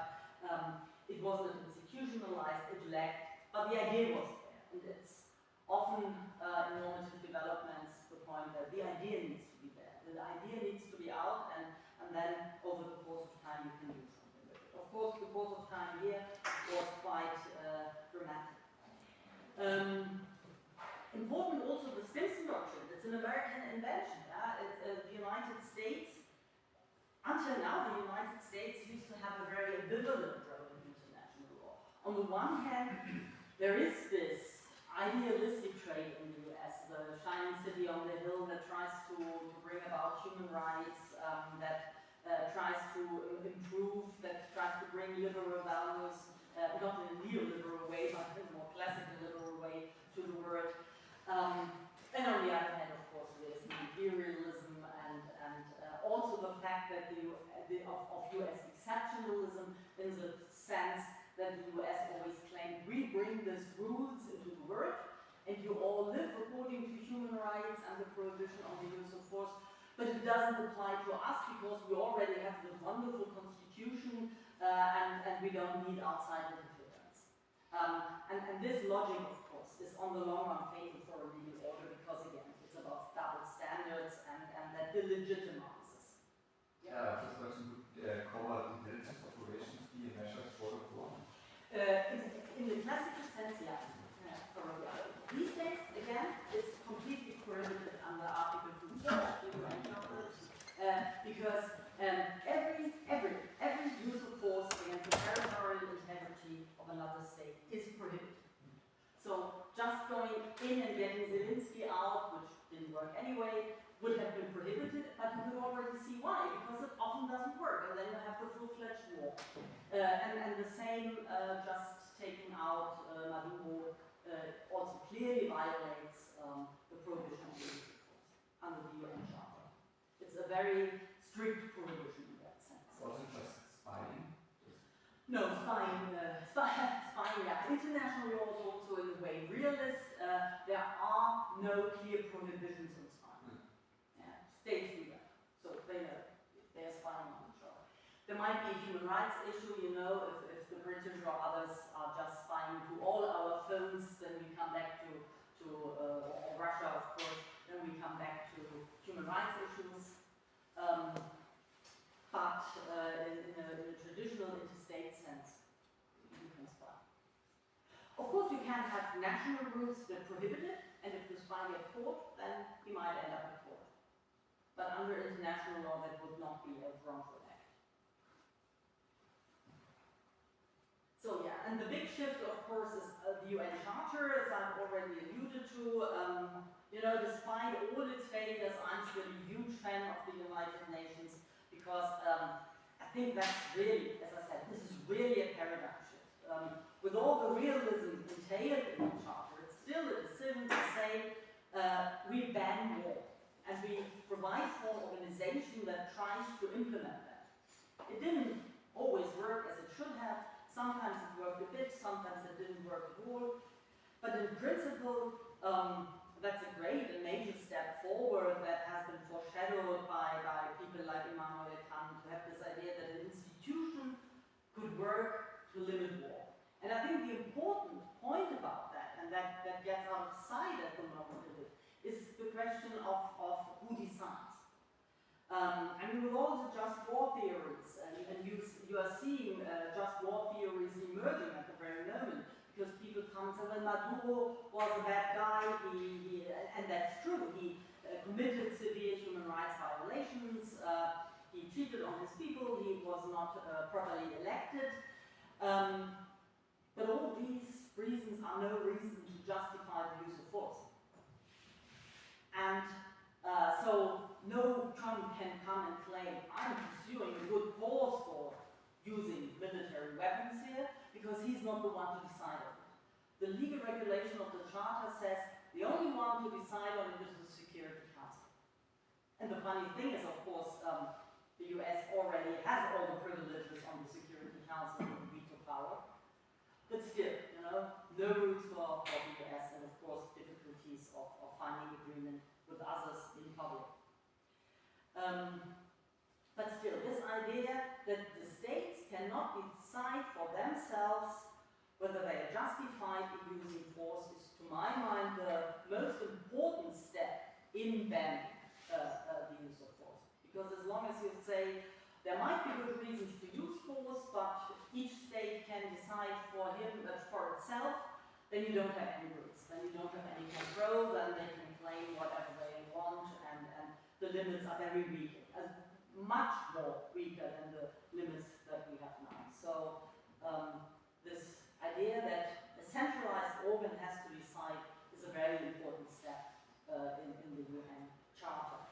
it wasn't institutionalized, it lacked, but the idea was there. And it's often in normative developments the point that the idea needs to be there. The idea needs to be out, and then over the course of time you can do something with it. Of course, the course of time here was quite dramatic. Important also the Stimson doctrine. It's an American invention. It's the United States. Until now, the United States used to have a very ambivalent role in international law. On the one hand, there is this idealistic trait in the US, the shining city on the hill that tries to bring about human rights, that tries to improve, that tries to bring liberal values, not in a neoliberal way, but in a more classical liberal way to the world. And on the other hand, of course, there's imperialism and also the fact that of US exceptionalism in the sense that the US always claimed, we bring these rules into the world, and you all live according to human rights and the prohibition on the use of force, but it doesn't apply to us because we already have this wonderful constitution and we don't need outside interference. And this logic, of course, is on the long run fatal for a legal order because, again, it's about double standards and that delegitimizes. Yeah, just like some covert intelligence operations be measures for the law. In the classical sense, yeah. These days, again, it's completely prohibited under Article 2 because every use of force against the territorial integrity of another state is prohibited. So just going in and getting Zelensky out, which didn't work anyway, would have been prohibited, but you could already see why, because it often doesn't work, and then you have the full-fledged war. And the same, just taking out Maduro also clearly violates the prohibition of use of force under the UN Charter. It's a very strict prohibition in that sense. Was it just spying? No, spying, yeah. International law is also in a way realist. There are no clear prohibitions on spying. Yeah. States do that, so they know they're spying on each other. There might be a human rights issue, you know, if the British or others are just spying to all our phones, then we come back to or Russia, of course, then we come back to human rights issues. But in a traditional interstate sense, you can spy. Of course, you can have national rules that prohibit it, and if the spy gets caught, then he might end up in court. But under international law, that would not be a wrongful act. So yeah, and the big shift, of course, is the UN Charter, as I've already alluded to. You know, despite all its failures, I'm still a huge fan of the United Nations because I think that's really, as I said, this is really a paradigm shift. With all the realism entailed in the Charter, it's still a decision to say we ban war and we provide for an organization that tries to implement that. It didn't always work as it should have. Sometimes it worked a bit, sometimes it didn't work at all. But in principle, that's a great and major step forward that has been foreshadowed by people like Immanuel Kant, to have this idea that an institution could work to limit war. And I think the important point about that, and that gets out of sight at the moment a bit, is the question of who decides. I mean, with all the just war theories, and you are seeing just war theories emerging at the very moment, because people come and say, well, Maduro was a bad guy, and that's true, he committed severe human rights violations, he cheated on his people, he was not properly elected, but all these reasons are no reason to justify the use of force. And so no Trump can come and claim, I'm pursuing a good cause for using military weapons here, because he's not the one to decide on it. The legal regulation of the Charter says the only one to decide on it is the Security Council. And the funny thing is, of course, the US already has all the privileges on the Security Council and veto power. But still, you know, no roots for the US, and of course difficulties of finding agreement with others in public. But still, this idea that the states cannot decide for themselves whether they are justified in using force is, to my mind, the most important step in banning the use of force. Because as long as you say there might be good reasons to use force, but each then you don't have any rules, then you don't have any control, then they can claim whatever they want, and the limits are very weak, much more weaker than the limits that we have now. So this idea that a centralized organ has to decide is a very important step in the UN Charter.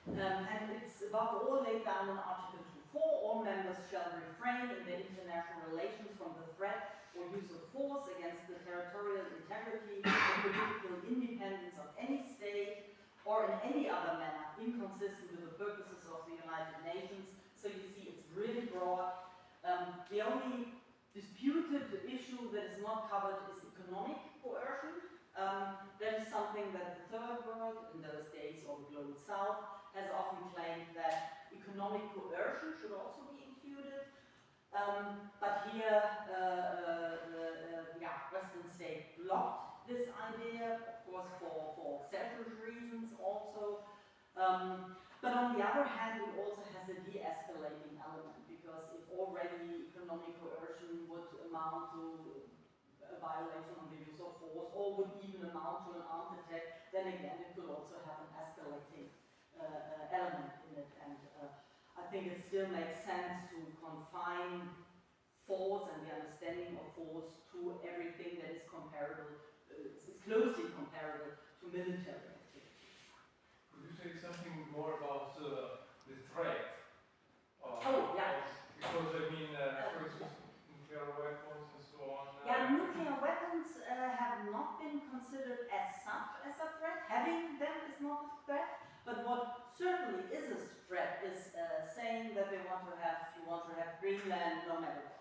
And it's above all laid down in Article 2.4, all members shall refrain in their international relations from the threat or use of force against the territorial integrity or political independence of any state or in any other manner inconsistent with the purposes of the United Nations. So you see, it's really broad. The only disputed issue that is not covered is economic coercion. That is something that the third world, in those days, or the global south, has often claimed that economic coercion should also be included. But here, Western states blocked this idea, of course, for selfish reasons also. But on the other hand, it also has a de-escalating element, because if already economic coercion would amount to a violation of the use of force, or would even amount to an armed attack, then again it could also have an escalating element in it. And I think it still makes sense to confine force and the understanding of force to everything that is comparable, is closely comparable to military activities. Could you say something more about the threat? Oh, yeah. Because I mean, for instance, nuclear weapons and so on. Yeah, nuclear weapons have not been considered as such as a threat. Having them is not a threat. But what certainly is a threat is saying that you want to have Greenland no matter what.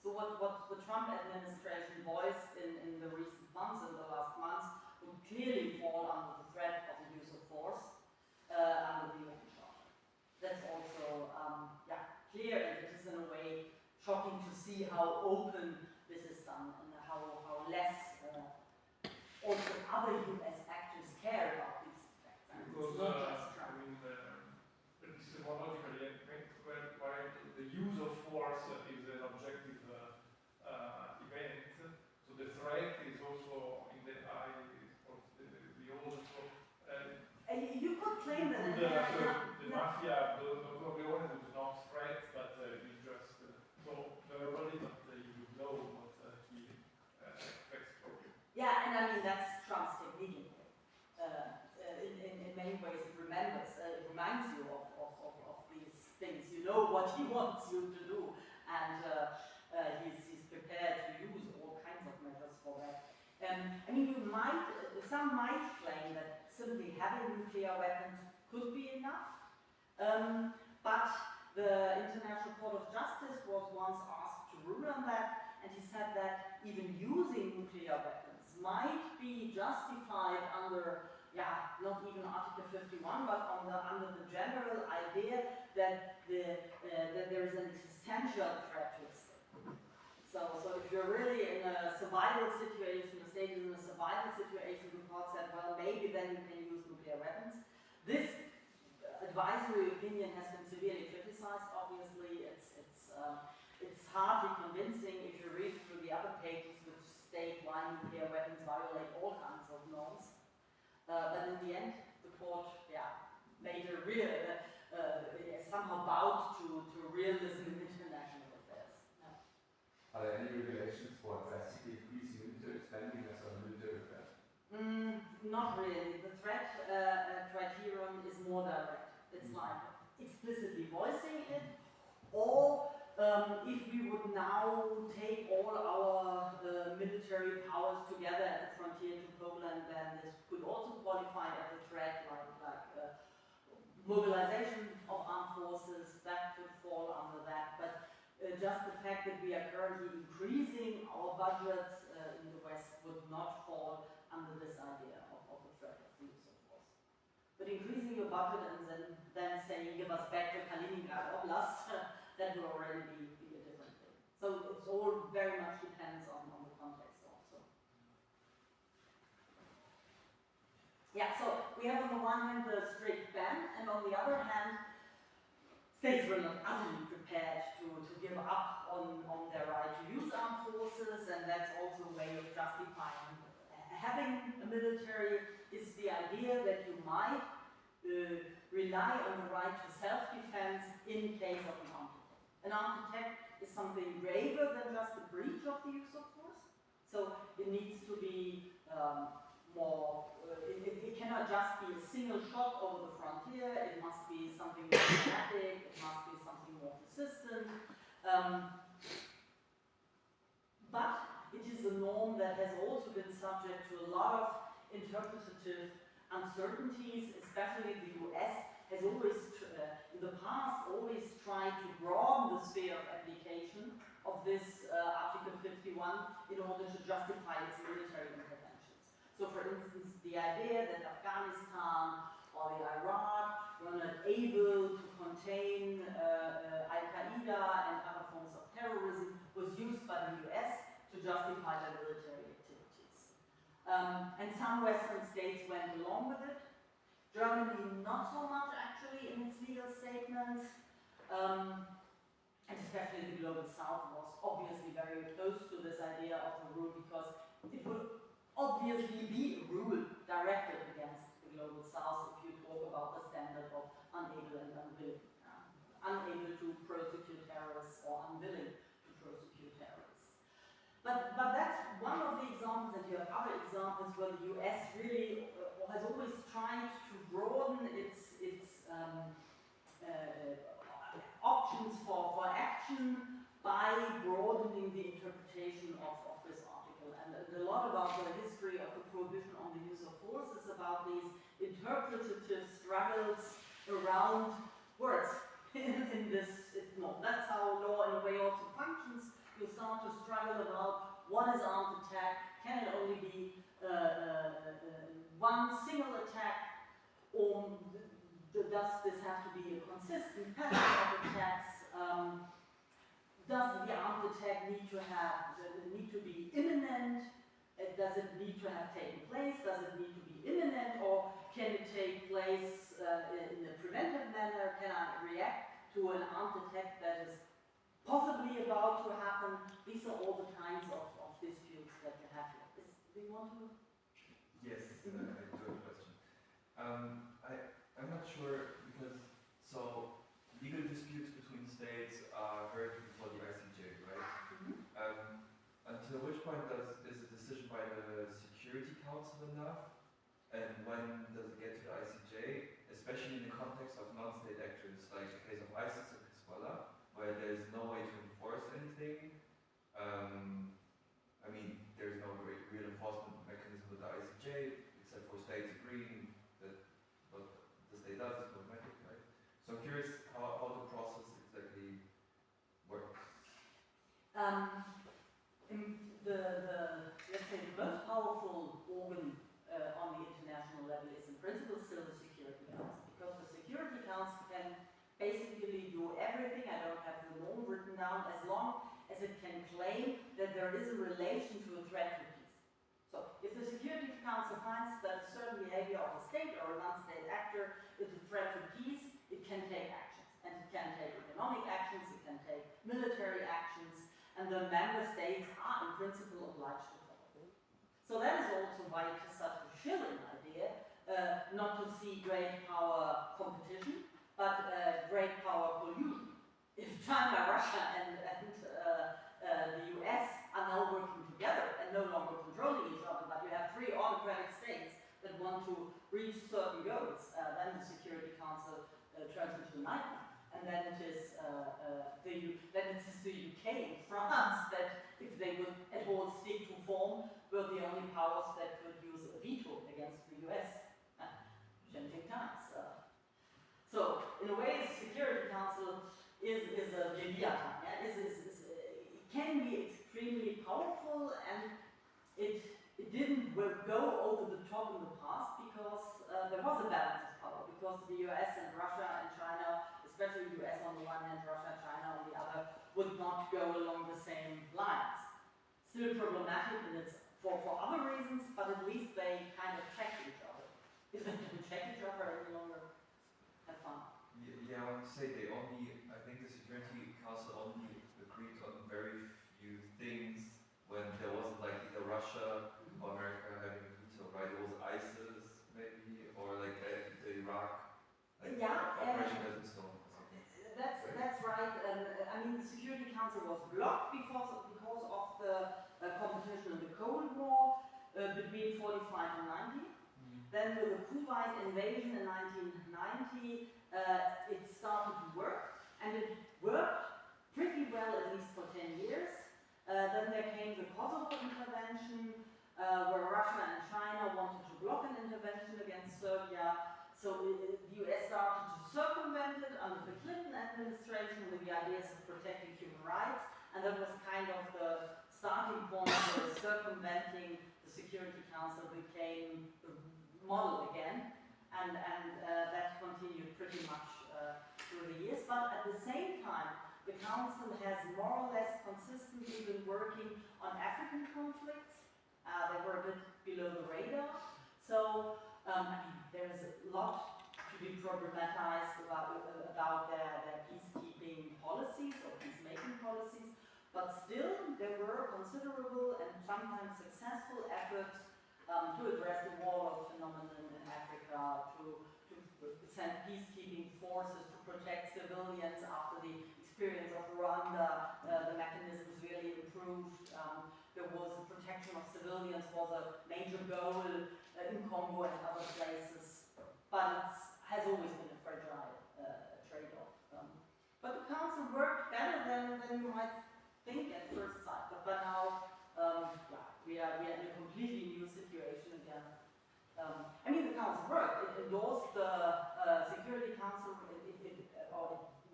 So what the Trump administration voiced in the recent months, in the last months, would clearly fall under the threat of the use of force under the UN Charter. That's also clear, and it is in a way shocking to see how open this is done and how less also other US actors care about these effects. And because it's not just Trump. I mean, epistemologically, where the use of force is an objective event, so the threat is also in the eye of the also. You could claim that. The mafia, the Corleone was not threat, but he just so verbally, but you know what he expects from you. Yeah, and I mean that's Trump's technique. In many ways, it reminds you of these things. You know what he wants you to do, and he's prepared to use all kinds of measures for that. I mean, some might claim that simply having nuclear weapons could be enough, but the International Court of Justice was once asked to rule on that, and he said that even using nuclear weapons might be justified under, not even Article 51, but under the general idea that there is an existential threat to a state. So if you're really in a survival situation, the state is in a survival situation, the court said, well, maybe then you can use nuclear weapons. This advisory opinion has been severely criticized, obviously. It's hardly convincing if you read through the other pages which state why nuclear weapons violate all kinds of norms. But in the end, the court made a real, somehow bowed to realism in international affairs. Are there any regulations for drastically increasing military spending as a military threat? Not really. The threat criterion is more direct. It's like explicitly voicing it, or if we would now take all our military powers together at the frontier to Poland, then this could also qualify as a threat, like mobilization of armed forces, that could fall under that. But just the fact that we are currently increasing our budgets in the West would not fall under this idea of the threat of the use of force. But increasing your budget and then saying, give us back the Kaliningrad Oblast, that will already be a different thing. So it all very much depends on the context also. Yeah, so we have on the one hand the strict ban, and on the other hand, states were not utterly prepared to give up on their right to use armed forces, and that's also justifying. Having a military is the idea that you might rely on the right to self-defense in case of an armed attack. An armed attack is something graver than just a breach of the use of force. So it needs to be it cannot just be a single shot over the frontier, it must be something more dramatic, it must be something more persistent. But it is a norm that has also been subject to a lot of interpretative uncertainties, especially the US has always, in the past, always tried to broaden the sphere of application of this Article 51 in order to justify its military interventions. So for instance, the idea that Afghanistan or the Iraq were not able to contain Al-Qaeda and other forms of terrorism was used by the US to justify their military activities. And some Western states went along with it. Germany not so much actually in its legal statements. And especially the Global South was obviously very opposed to this idea of the rule because it would obviously be a rule directed against the Global South if you talk about the standard of unable and unwilling. Unable to prosecute terrorists or unwilling to prosecute terrorists. But that's one of the examples, and you have other examples where the US really has always tried to broaden its options for action by broadening the interpretation of this article. And a lot about the history of the prohibition on the use of force is about these interpretative struggles around words in this norm. That's how law in a way also functions. You start to struggle about what is armed attack, can it only be one single attack, or does this have to be a consistent pattern of attacks? Does the armed attack need to be imminent? Does it need to have taken place? Does it need to be imminent, or can it take place in a preventive manner? Can I react to an armed attack that is possibly about to happen? These are all the kinds of disputes that you have here. Do you want to? Yes, I do have a question. I'm not sure because legal disputes between states are heard before the ICJ, right? Mm-hmm. Until which point is a decision by the Security Council enough? And when does it get to the ICJ? Especially in the context of non-state actors, like the case of ISIS and Hezbollah, where there's no way to enforce anything. I mean, there's no real enforcement mechanism with the ICJ, except for states agreeing that what the state does is problematic, right? So I'm curious how the process exactly works. Let's say the most powerful organ on the international level is in principle still the Security Council, because the Security Council can basically do everything. I don't have the norm written down, as long as it can claim that there is a relation to a threat to peace. So if the Security Council finds that a certain behavior of a state or a non-state actor is a threat to peace, it can take actions. And it can take economic actions, it can take military actions, and the member states are in principle obliged to follow. So that is also why it is such a shilling idea not to see great power competition, but great power collusion. If China, Russia, and the US are now working together and no longer controlling each other, but you have three autocratic states that want to reach certain goals, then the Security Council turns into a nightmare. And then it is the UK and France that, if they would at all stick to form, were the only powers that could use a veto against the US. Changing times. So, in a way, the Security Council is a leviathan. Yeah? It can be extremely powerful, and it didn't go over the top in the past because there was a balance of power, because the US and Russia and China, especially the US on the one hand, Russia and China on the other, would not go along the same lines. Still problematic in its, for other reasons, but at least they kind of checked each other. If they don't check each other any longer, have fun. Yeah, I want to say I think the Security Council only agreed on very few things when there wasn't like either Russia Council was blocked because of the competition in the Cold War between 45 and 90. Then with the Kuwait invasion in 1990, it started to work, and it worked pretty well, at least for 10 years. Then there came the Kosovo intervention, where Russia and China wanted to block an intervention against Serbia. So the US started to circumvent it under the Clinton administration with the ideas of protecting human rights, and that was kind of the starting point where circumventing the Security Council became the model again, and that continued pretty much through the years. But at the same time, the Council has more or less consistently been working on African conflicts. They were a bit below the radar. So I mean, there is a lot to be problematized about their peacekeeping policies or peacemaking policies, but still there were considerable and sometimes successful efforts to address the warlord phenomenon in Africa, to send peacekeeping forces to protect civilians after the experience of Rwanda. The mechanisms really improved. There was the protection of civilians was a major goal in Congo and other places, but it has always been a fragile trade-off. But the Council worked better than you might think at first sight. But now, we are in a completely new situation again. I mean, the Council worked. It endorsed the Security Council. It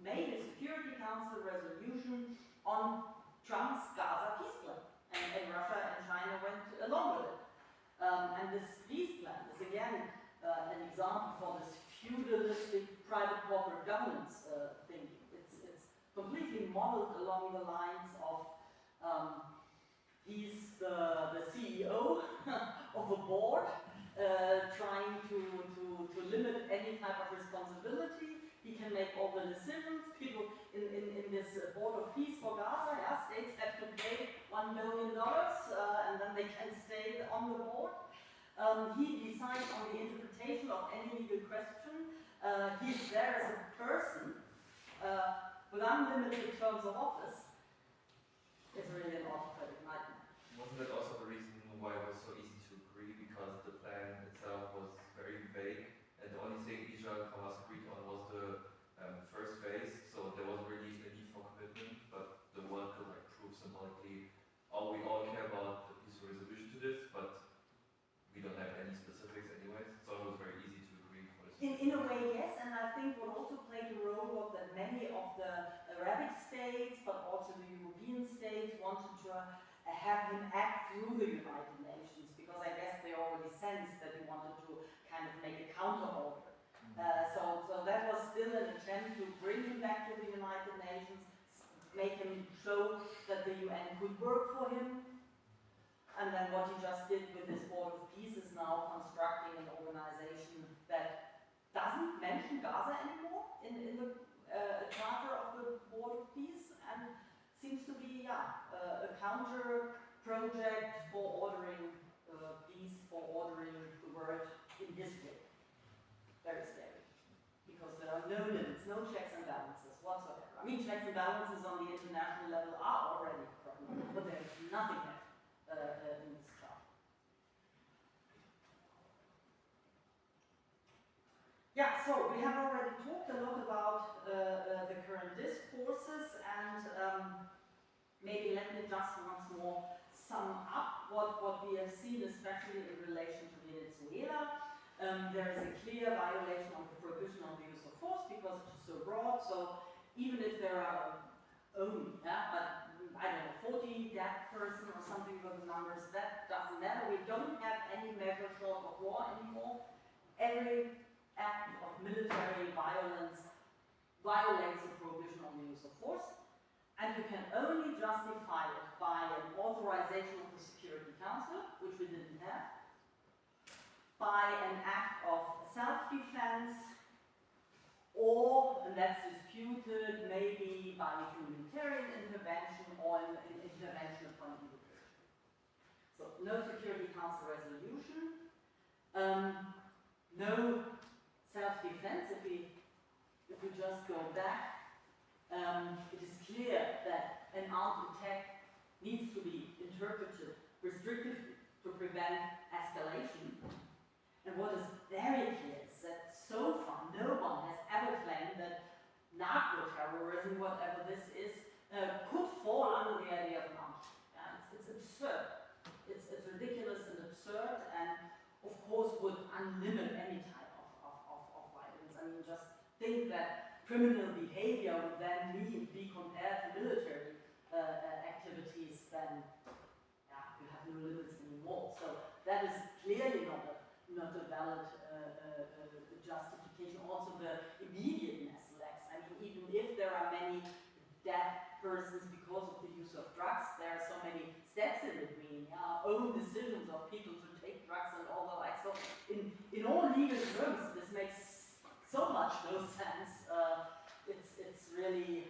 made a Security Council resolution on Trump's Gaza peace plan, and Russia and China went along with it. And this peace plan is again an example for this feudalistic private corporate governance thinking. It's completely modeled along the lines of he's the CEO of a board trying to limit any type of responsibility. He can make all the decisions. People in this board of peace for Gaza, states have to pay $1 million and then they can stay on the board. He decides on the interpretation of any legal question. He's there as a person with unlimited terms of office. It's really an autocratic nightmare. Wasn't that also the reason why it was so easy to agree? Because the plan itself was very vague, and the only thing Israel and Hamas agreed on was the first phase, so there wasn't really a need for commitment, but the world could prove symbolically, we all care about the peaceful resolution to this, but we don't have any specifics anyways, so it was very easy to agree for this. In a way, yes, and I think what also played a role was that many of the Arabic states, but also the European states, wanted to have him act through the United Nations, because I guess they already sensed that he wanted to kind of make a counter order. So that was still an attempt to bring him back to the United Nations, make him show that the UN could work for him. And then what he just did with this Board of Peace is now constructing an organization that doesn't mention Gaza anymore in the charter of the Board of Peace, and seems to be a counter project for ordering peace, for ordering the world in his way. Very scary, because there are no limits, no checks and balances whatsoever. I mean, checks and balances on the international level are already a problem, but there's nothing left in this chart. Yeah, so we have already talked a lot about the current discourses, and maybe let me just once more sum up what we have seen, especially in relation to Venezuela. There is a clear violation of the prohibition on the use of force because it is so broad. So even if there are only, but I don't know, 40 dead person or something with the numbers, that doesn't matter. We don't have any measure short of war anymore. Every act of military violence violates the prohibition on the use of force, and you can only justify it by an authorization of the Security Council, which we didn't have, by an act of self-defense, or, and that's disputed, maybe by a humanitarian intervention or an intervention upon individual. So no Security Council resolution, no self-defense. If we just go back, it is clear that an armed attack needs to be interpreted restrictively to prevent escalation. And what is very clear is that so far no one has ever claimed that narco-terrorism, whatever this is, could fall under the idea of an armed attack. It's absurd. It's ridiculous and absurd, and of course would unlimit any type of violence. I mean, just think that criminal behavior would then be compared to military activities, then yeah, you have no limits anymore. So that is clearly not a valid justification. Also, the immediateness lacks. I mean, even if there are many dead persons because of the use of drugs, there are so many steps in between. Our own decisions of people to take drugs and all the like. So, in all legal terms, this makes so much no sense. It's really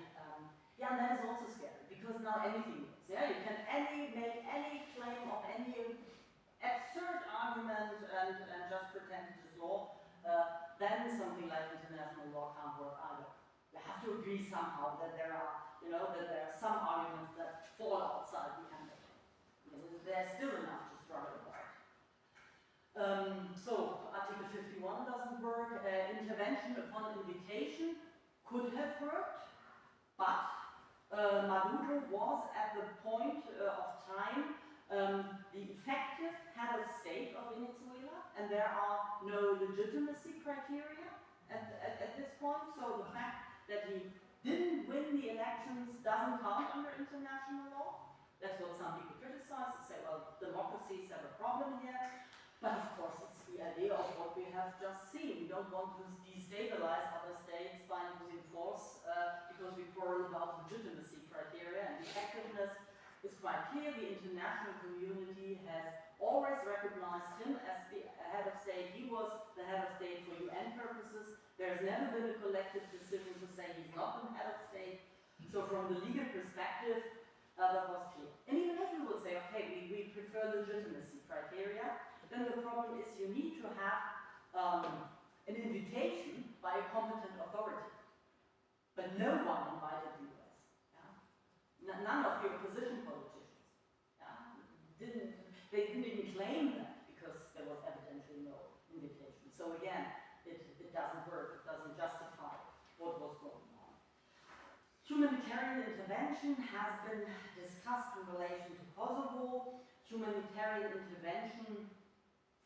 yeah, and that is also scary because now anything goes. Yeah, you can make any claim of any absurd argument and just pretend it is law. Then something like international law can't work either. You have to agree somehow that there are, that there are some arguments that fall outside the ambit. There's still enough to struggle about. So Article 51 doesn't work. Intervention upon invitation could have worked, but Maduro was at the point of time the effective head of state of Venezuela, and there are no legitimacy criteria at this point. So the fact that he didn't win the elections doesn't count under international law. That's what some people criticize. They say, well, democracies have a problem here. But of course, it's the idea of what we have just seen. We don't want to destabilize other states by using force because we quarrel about legitimacy criteria, and effectiveness is quite clear. The international community has always recognized him as the head of state. He was the head of state for UN purposes. There's never been a collective decision to say he's not the head of state. So from the legal perspective, that was clear. And even if you would say, okay, we prefer legitimacy criteria, then the problem is you need to have an invitation by a competent authority. But no one invited the US. Yeah? None of the opposition politicians. Yeah? They didn't even claim that because there was evidently no invitation. So again, it doesn't work. It doesn't justify what was going on. Humanitarian intervention has been discussed in relation to Kosovo. Humanitarian intervention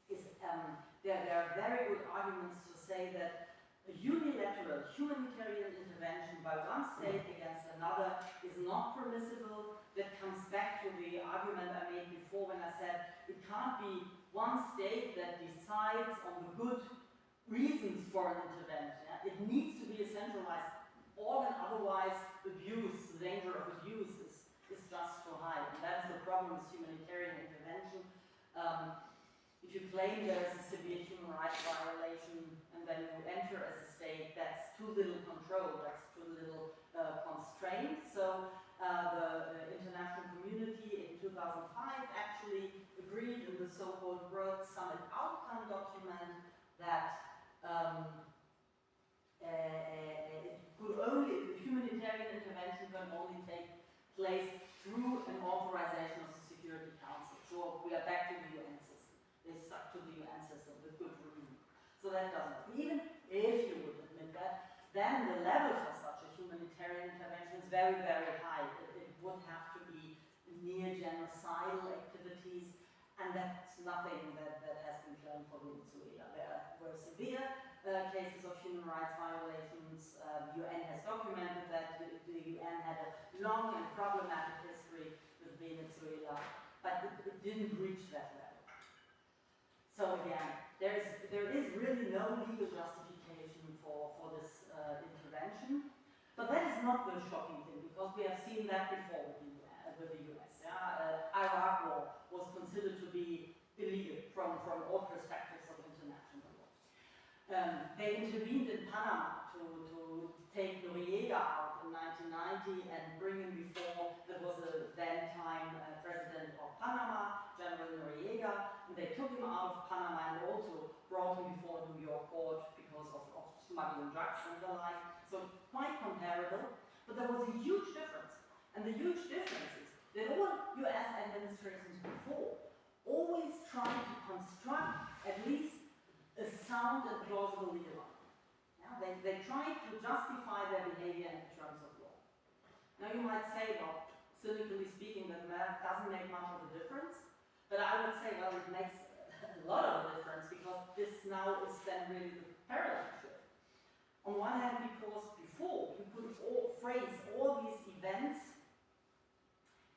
is, there are very good arguments to say that a unilateral humanitarian intervention by one state against another is not permissible. That comes back to the argument I made before when I said it can't be one state that decides on the good reasons for an intervention. Yeah? It needs to be a centralized organ, otherwise abuse, the danger of abuse is just too high. And that's the problem with humanitarian intervention. If you claim there is a severe human rights violation and then you enter as a state, that's too little control, that's too little constraint. So the international community in 2005 actually agreed in the so-called World Summit Outcome document that humanitarian intervention can only take place through an authorization of the Security Council. So we are back to the UN system. They stuck to the UN system with good reason. So that doesn't work. Even if you would admit that, then the level for such a humanitarian intervention is very, very high. It would have to be near genocidal activities, and that's nothing that has been shown for Venezuela. There were severe cases of human rights violations. The UN has documented that. The UN had a long and problematic history with Venezuela, but it didn't reach that level. So again, there is really no legal justification for this intervention. But that is not the shocking thing, because we have seen that before with the US. Yeah? Iraq war was considered to be illegal from all perspectives of international law. They intervened in Panama to take Noriega out in 1990 and bring him before, that was the then time president of Panama, General Noriega, and they took him out of Panama and also brought him before New York court because of smuggling drugs and the like. So quite comparable, but there was a huge difference. And the the huge difference is that all US administrations before always tried to construct at least a sound and plausible legal argument. Yeah? They tried to justify their behavior in terms of law. Now you might say, well, cynically speaking, that math doesn't make much of a difference, but I would say, well, it makes a lot of a difference because this now is then really the paradigm shift. On one hand, because before you could phrase all these events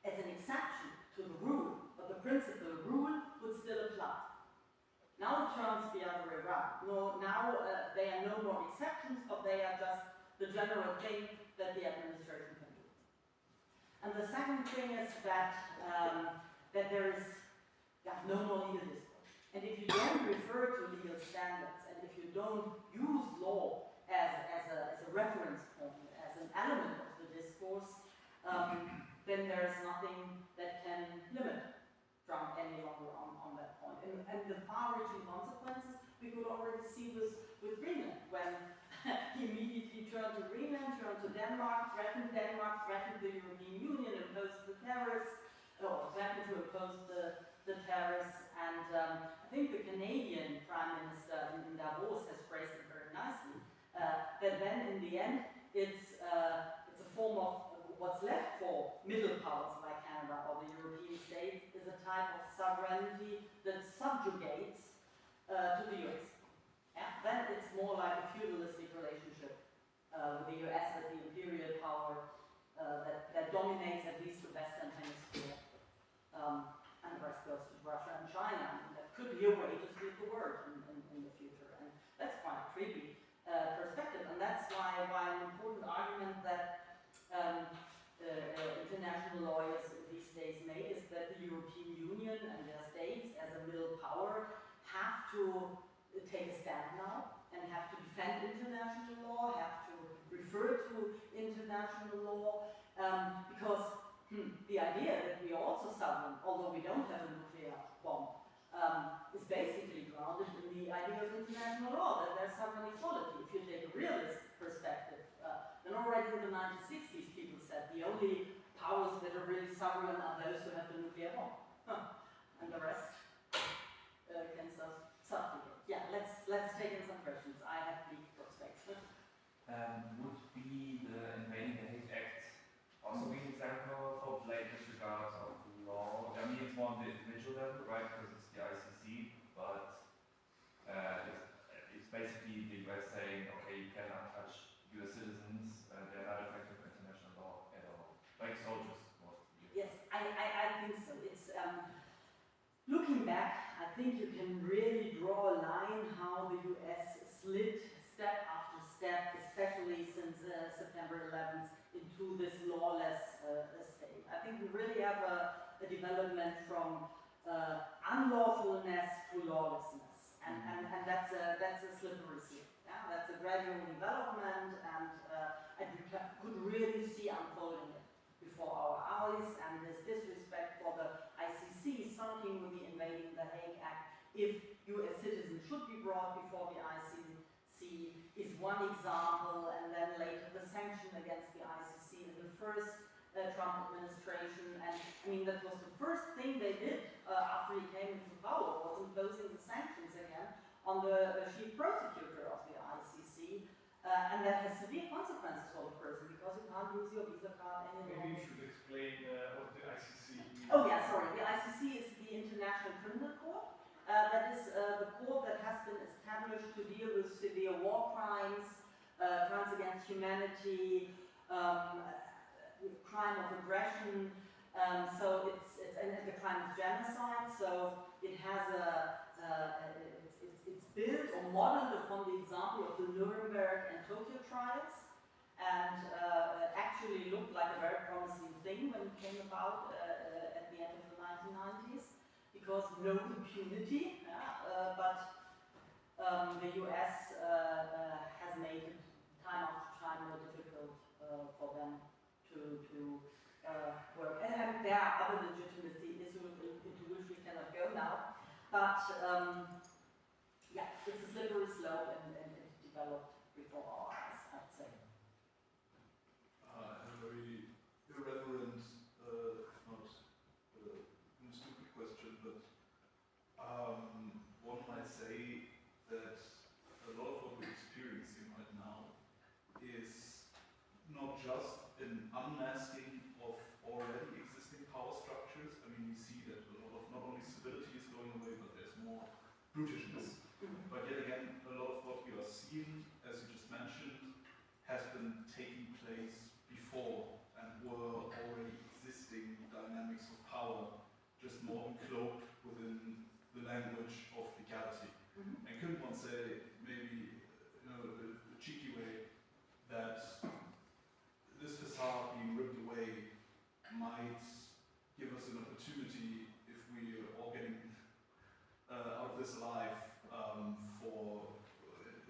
as an exception to the rule, but the principal rule would still apply. Now it turns the other way around. No, now they are no more exceptions, but they are just the general thing that the administration can do. And the second thing is that that there is no more legal discourse. And if you don't refer to legal standards, and if you don't use law as a reference point, as an element of the discourse, then there's nothing that can limit Trump any longer on that point. And the far-reaching consequences we could already see with Greenland, when he immediately turned to Greenland, turned to Denmark, threatened the European Union, imposed the tariffs, or threatened to impose the tariffs. And I think the Canadian Prime Minister in Davos has phrased it very nicely, that then in the end it's a form of what's left for middle powers like Canada or the European states is a type of sovereignty that subjugates to the US. Yeah? Then it's more like a feudalistic relationship with the US as the imperial power that dominates at least the Western Hemisphere, and the rest goes to Russia and China. And that could be a way to split the world in the future. And that's quite a creepy perspective. And that's why an important argument that international lawyers these days make is that the European Union and their states as a middle power have to take a stand now and have to defend international law, have to refer to international law, because the idea that we are also sovereign, although we don't have a nuclear bomb, is basically grounded in the idea of international law, that there's sovereign equality. If you take a realist perspective, then already in the 1960s people said the only powers that are really sovereign are those who have the nuclear bomb. And the rest can subjugate. Yeah, let's take in some questions. I have bleak prospects. Would be the invading the Hague Act also be an example for blatant disregards of the law? I mean, it's more on the individual level, right, because it's the ICC, but it's basically the US saying, okay, you cannot touch US citizens, they're not affected by international law at all. Like soldiers, mostly. Yes, I think so. It's looking back, I think you can really draw a line how the US slid step after step, especially since September 11th, into this lawless state. I think we really have a development from unlawfulness to lawlessness, and that's a slippery slope. Yeah? That's a gradual development, and we could really see unfolding it before our eyes, and this disrespect for the ICC, starting with the invading the Hague Act, if US citizens should be brought before the ICC, is one example, and then later the sanction against the ICC in the first Trump administration. And I mean, that was the first thing they did after he came into power, was imposing the sanctions again on the chief prosecutor of the ICC. And that has severe consequences for the person, because you can't use your Visa card anymore. Maybe you should explain what the ICC means. Oh yeah, sorry. The ICC is the International Criminal Court. That is the court that has been established to deal with severe war crimes, crimes against humanity, crime of aggression. So it's the crime of genocide. So it has it's built or modeled upon the example of the Nuremberg and Tokyo trials, and actually looked like a very promising thing when it came about at the end of the 1990s. Because no impunity, but the US has made it time after time more difficult for them to work. And there are other legitimacy issues into which we cannot go now, but yeah, it's a slippery slope, and it developed before our eyes, I'd say. A very irreverent brutishness. But yet again, a lot of what we are seeing, as you just mentioned, has been taking place before and were already existing dynamics of power, just more encloaked within the language of legality. And couldn't one say, maybe, a cheeky way, that this facade being ripped away might give us an opportunity, if we are all getting out of this alive, for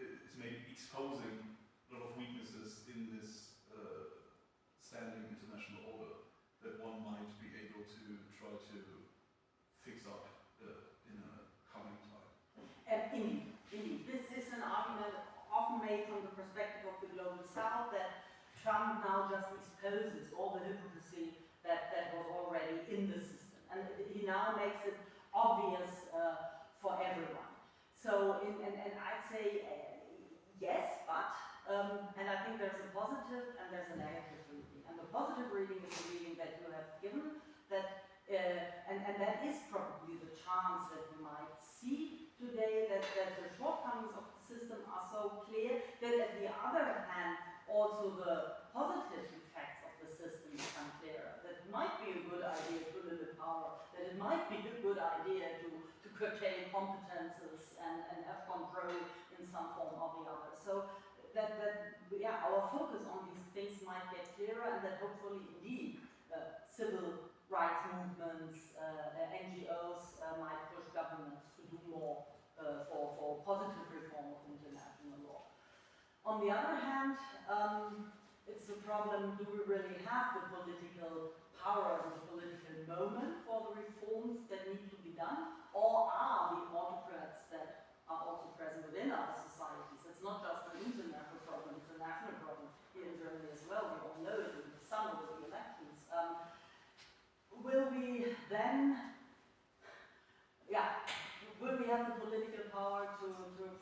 it's maybe exposing a lot of weaknesses in this standing international order that one might be able to try to fix up in a coming time. Indeed. This is an argument often made from the perspective of the global south that Trump now just exposes all the hypocrisy that was already in the system. And he now makes it obvious for everyone. So, and I'd say yes, but, and I think there's a positive and there's a negative reading. And the positive reading is the reading that you have given, that, and that is probably the chance that we might see today, that the shortcomings of the system are so clear that at the other hand, also the positive effects of the system become clearer. That it might be a good idea to limit power, that it might be a good idea to curtail competences and have control in some form or the other. So that our focus on these things might get clearer, and that hopefully indeed civil rights movements, NGOs might push governments to do more for positive reform of international law. On the other hand, it's a problem, do we really have the political power and the political moment for the reforms that need to be done? Or are the autocrats that are also present within our societies? It's not just an international problem, it's a national problem here in Germany as well. We all know it in the summer with the elections. Will we then, will we have the political power to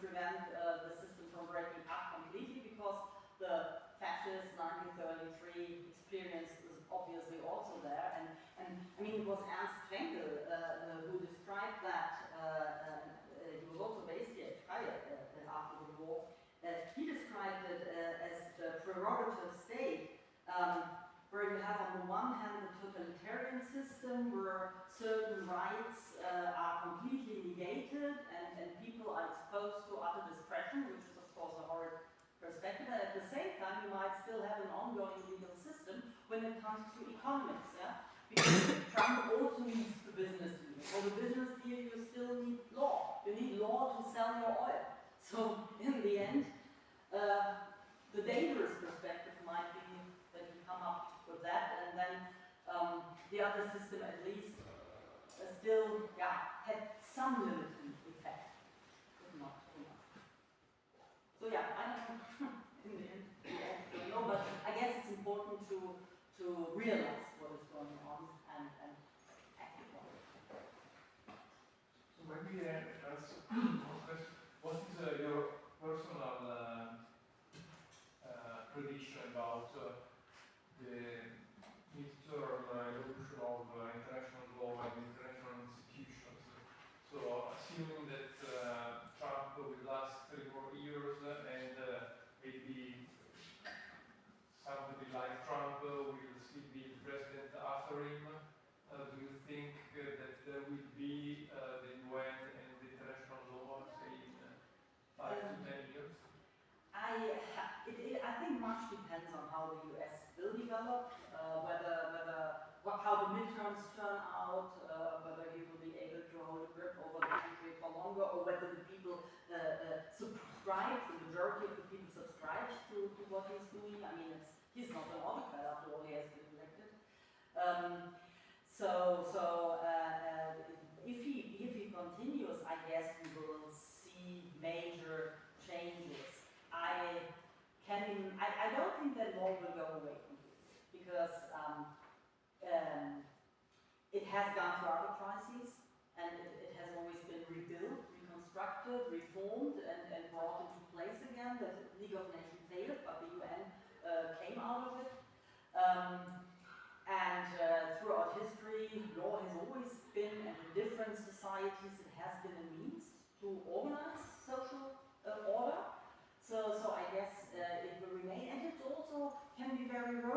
prevent the system from breaking up completely? Because the fascist 1933 experience is obviously also there. And I mean, it was Ernst Fraenkel who described that, he was also based here at Gefei after the war. He described it as the prerogative state, where you have on the one hand the totalitarian system where certain rights are completely negated and people are exposed to utter discretion, which is of course a horrid perspective. And at the same time, you might still have an ongoing legal system when it comes to economics, because Trump also needs the business deal. For the business deal, you still need law. You need law to sell your oil. So in the end, the dangerous perspective might be that you come up with that, and then the other system at least still had some limiting effect, if not too much. So I don't know, in the end, I don't know, but I guess it's important to realize what is going on and act upon it. So maybe that's one question. What is your personal prediction about the midterm evolution of international law and international institutions? So assuming that Trump will last 3 more years and maybe somebody like Trump will still be the president after him, do you think that there will be the UN and the international law, say, in 5 to 10 years? I think much depends on how the US will develop, how the midterms turn out, whether he will be able to hold a grip over the country for longer, or whether the people subscribe, the majority of the people subscribes to what he's doing. I mean, he's not an autocrat after all, he has been elected. If he continues, I guess we will see major changes. I don't think that law will go away completely, because it has gone through other crises, and it has always been rebuilt, reconstructed, reformed, and brought into place again. The League of Nations failed, but the UN came out of it. Throughout history, law has always been, and in different societies, it has been a means to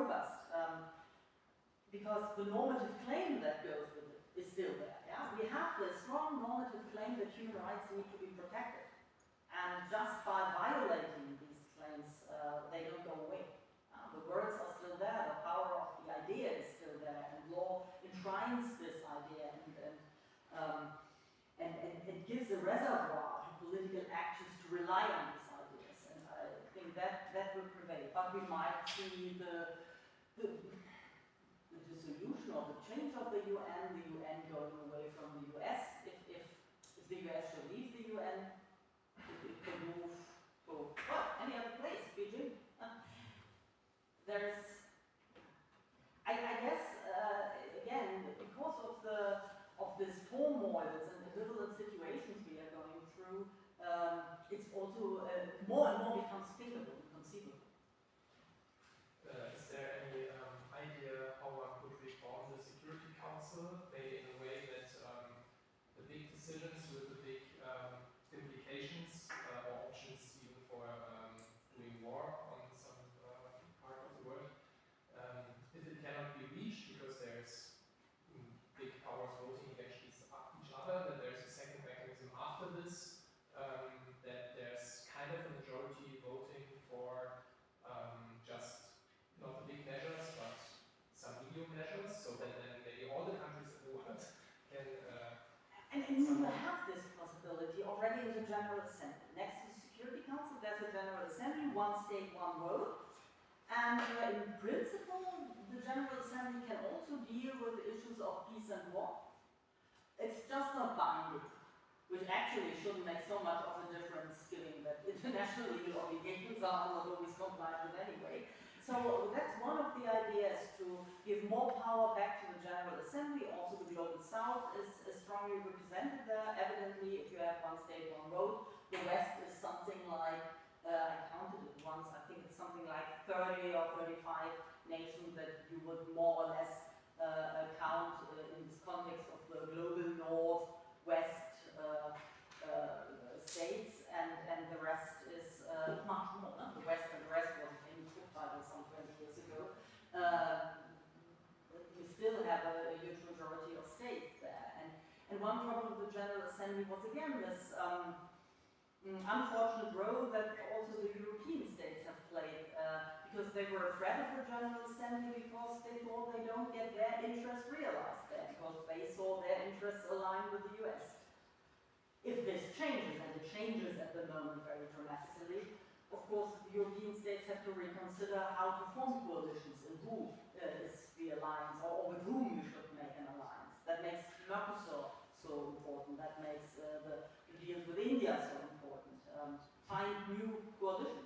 robust, because the normative claim that goes with it is still there. Yeah? We have the strong normative claim that human rights need to be protected. And just by violating these claims, they don't go away. The words are still there, the power of the idea is still there, and law enshrines this idea and gives a reservoir to political actors to rely on these ideas. And I think that will prevail. But we might see the dissolution or the change of the UN going away from the US. If the US should leave the UN, it could move to, well, any other place, Beijing. I guess, again, because of this turmoils and ambivalent situations we are going through, it's also more and more becomes thinkable and conceivable. Is there any idea how one could reform the Security Council, maybe in a way that the big decisions with the big implications or options even for doing war on some part of the world, if it cannot be reached because there's big powers voting against each other, that there's a second mechanism after this, that there's kind of a majority voting for just not the big measures, but some medium measures, so that then maybe all the countries in the world can. And you have this possibility already in the General Assembly. Next to the Security Council, there's a General Assembly, one state, one vote. And in principle, the General Assembly can also deal with issues of peace and war. It's just not binding, which actually shouldn't make so much of a difference given that international legal obligations are not always complied with anyway. So that's one of the ideas, to give more power back to the General Assembly. Also the Global South is strongly represented there. Evidently, if you have one state, one vote, the West is something like, I counted it once, I think it's something like 30 or 35 nations that you would more or less count in this context of the global North, West states, and the rest is much more. The West and the rest was a famous book title some 20 years ago. We still have a huge majority of states there. And one problem with the General Assembly was again this unfortunate role that also the European states have played, because they were afraid of the General Assembly because they thought they don't get their interests realized there, because they saw their interests aligned with the US. If this changes, and it changes at the moment very dramatically, of course the European states have to reconsider how to form coalitions and who is the alliance, or with whom you should make an alliance. That makes Mercosur so important, that makes the deals with India so important. Find new coalitions.